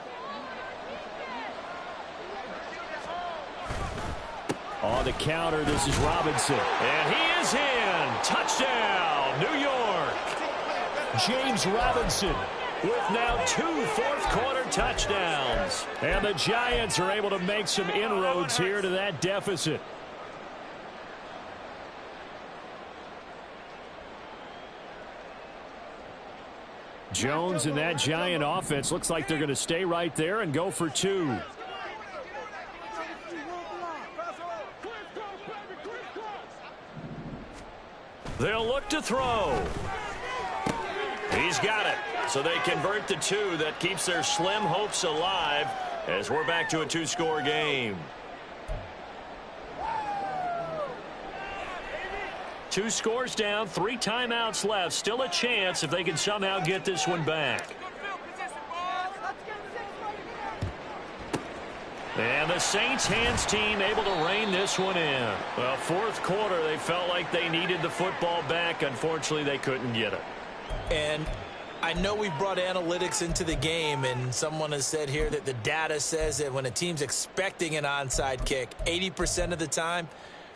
On the counter, this is Robinson. And he is in. Touchdown, New York. James Robinson with now 2 fourth-quarter touchdowns. And the Giants are able to make some inroads here to that deficit. Jones and that Giant offense looks like they're going to stay right there and go for 2. They'll look to throw. He's got it. So they convert the 2. That keeps their slim hopes alive as we're back to a 2-score game. 2 scores down, 3 timeouts left. Still a chance if they can somehow get this one back. And the Saints hands team able to rein this one in. Well, 4th quarter, they felt like they needed the football back. Unfortunately, they couldn't get it. And I know we brought analytics into the game, and someone has said here that the data says that when a team's expecting an onside kick, 80% of the time,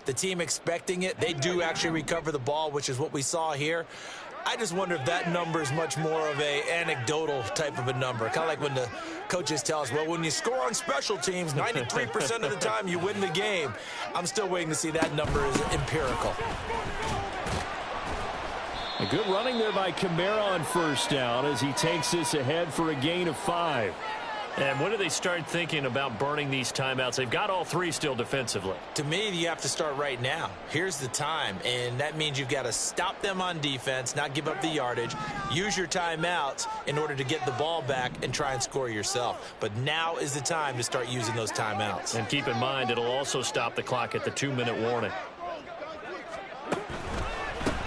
the team expecting it, they do actually recover the ball, which is what we saw here. I just wonder if that number is much more of a anecdotal type of a number. Kind of like when the coaches tell us, well, when you score on special teams, 93% of the time you win the game. I'm still waiting to see that number is empirical. A good running there by Kamara on first down as he takes this ahead for a gain of 5. And when do they start thinking about burning these timeouts? They've got all 3 still defensively. To me, you have to start right now. Here's the time, and that means you've got to stop them on defense, not give up the yardage, use your timeouts in order to get the ball back and try and score yourself. But now is the time to start using those timeouts. And keep in mind, it'll also stop the clock at the 2-minute warning.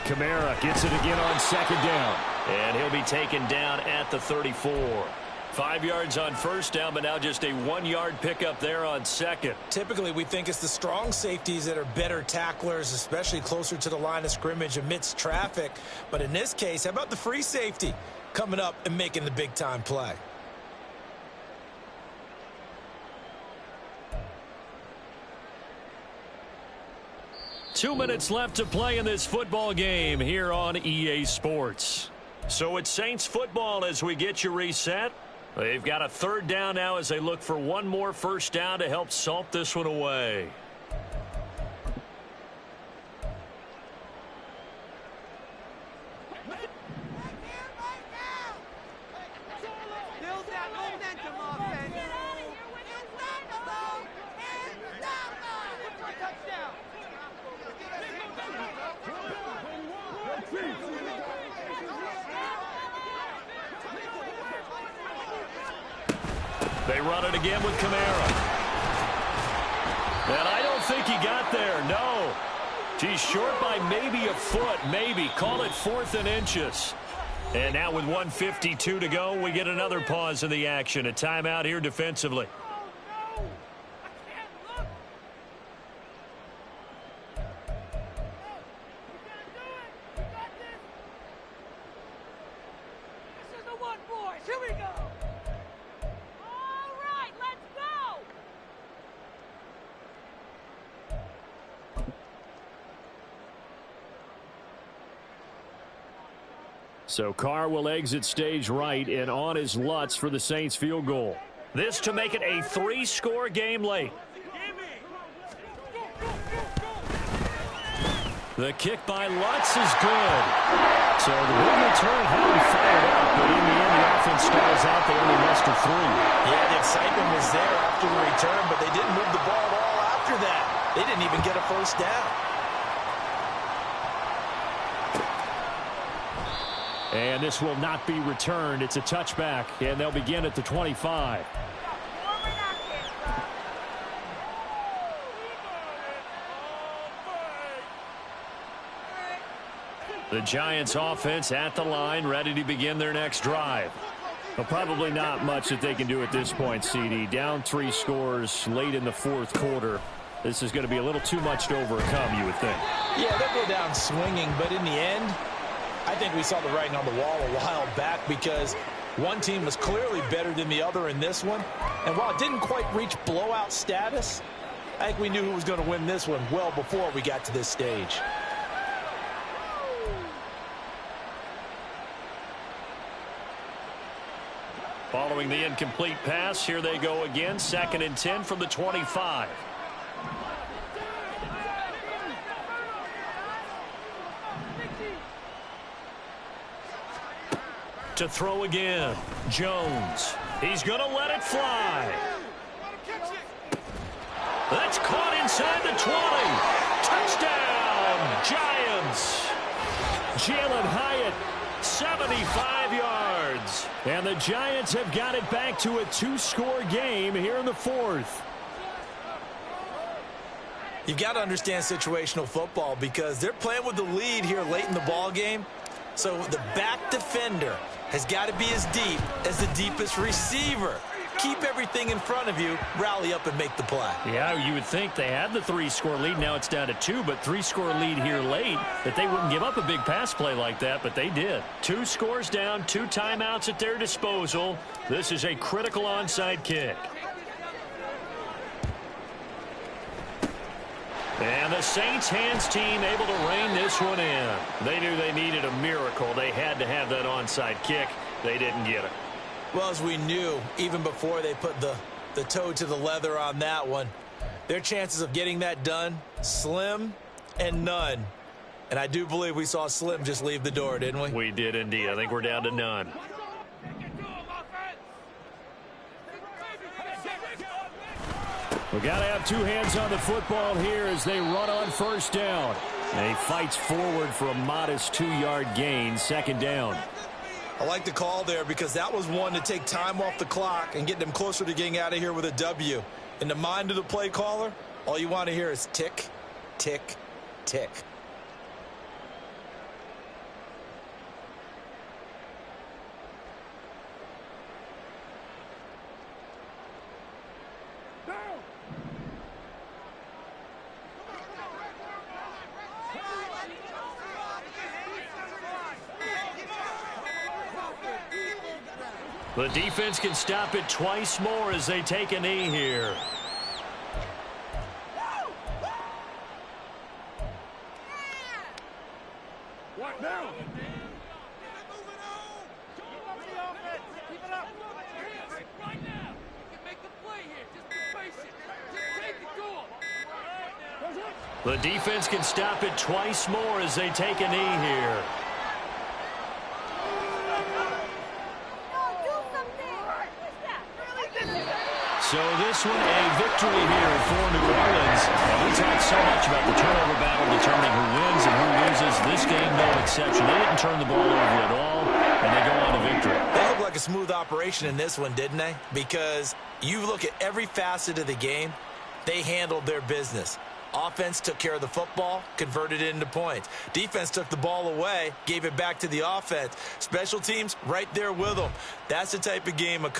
Kamara gets it again on 2nd down. And he'll be taken down at the 34. 5 yards on first down, but now just a 1-yard pickup there on 2nd. Typically, we think it's the strong safeties that are better tacklers, especially closer to the line of scrimmage amidst traffic. But in this case, how about the free safety coming up and making the big-time play? Two minutes left to play in this football game here on EA Sports. So it's Saints football as we get you reset. They've got a 3rd down now as they look for one more first down to help salt this one away. They run it again with Kamara. And I don't think he got there. No. He's short by maybe a foot. Maybe. Call it 4th and inches. And now with 1:52 to go, we get another pause in the action. A timeout here defensively. So Carr will exit stage right, and on is Lutz for the Saints field goal. This to make it a 3-score game late. The kick by Lutz is good. So the big return had him fired up, but in the end the offense stalls out. They only muster 3. Yeah, the excitement was there after the return, but they didn't move the ball at all after that. They didn't even get a first down. And this will not be returned. It's a touchback, and they'll begin at the 25. The Giants offense at the line, ready to begin their next drive. Well, probably not much that they can do at this point, CD. Down 3 scores late in the fourth quarter. This is going to be a little too much to overcome, you would think. Yeah, they'll go down swinging, but in the end, I think we saw the writing on the wall a while back because one team was clearly better than the other in this one. And while it didn't quite reach blowout status, I think we knew who was going to win this one well before we got to this stage. Following the incomplete pass, here they go again. 2nd and 10 from the 25. To throw again, Jones. He's going to let it fly. That's caught inside the 20. Touchdown, Giants. Jalen Hyatt, 75 yards. And the Giants have got it back to a 2-score game here in the fourth. You've got to understand situational football because they're playing with the lead here late in the ball game. So the back defender has got to be as deep as the deepest receiver. Keep everything in front of you, rally up and make the play. Yeah, you would think they had the 3-score lead. Now it's down to 2, but 3-score lead here late, that they wouldn't give up a big pass play like that, but they did. 2 scores down, 2 timeouts at their disposal. This is a critical onside kick. And the Saints hands team able to rein this one in. They knew they needed a miracle. They had to have that onside kick. They didn't get it. Well, as we knew, even before they put the toe to the leather on that one, their chances of getting that done, slim and none. And I do believe we saw Slim just leave the door, didn't we? We did indeed. I think we're down to none. We got to have 2 hands on the football here as they run on first down. And he fights forward for a modest 2-yard gain, 2nd down. I like the call there because that was one to take time off the clock and get them closer to getting out of here with a W. In the mind of the play caller, all you want to hear is tick, tick, tick. The defense can stop it twice more as they take a knee here. What now? The defense can stop it twice more as they take a knee here. So this one a victory here for New Orleans. And we talked so much about the turnover battle determining who wins and who loses. This game, no exception. They didn't turn the ball over at all, and they go on to victory. They looked like a smooth operation in this one, didn't they? Because you look at every facet of the game, they handled their business. Offense took care of the football, converted it into points. Defense took the ball away, gave it back to the offense. Special teams right there with them. That's the type of game a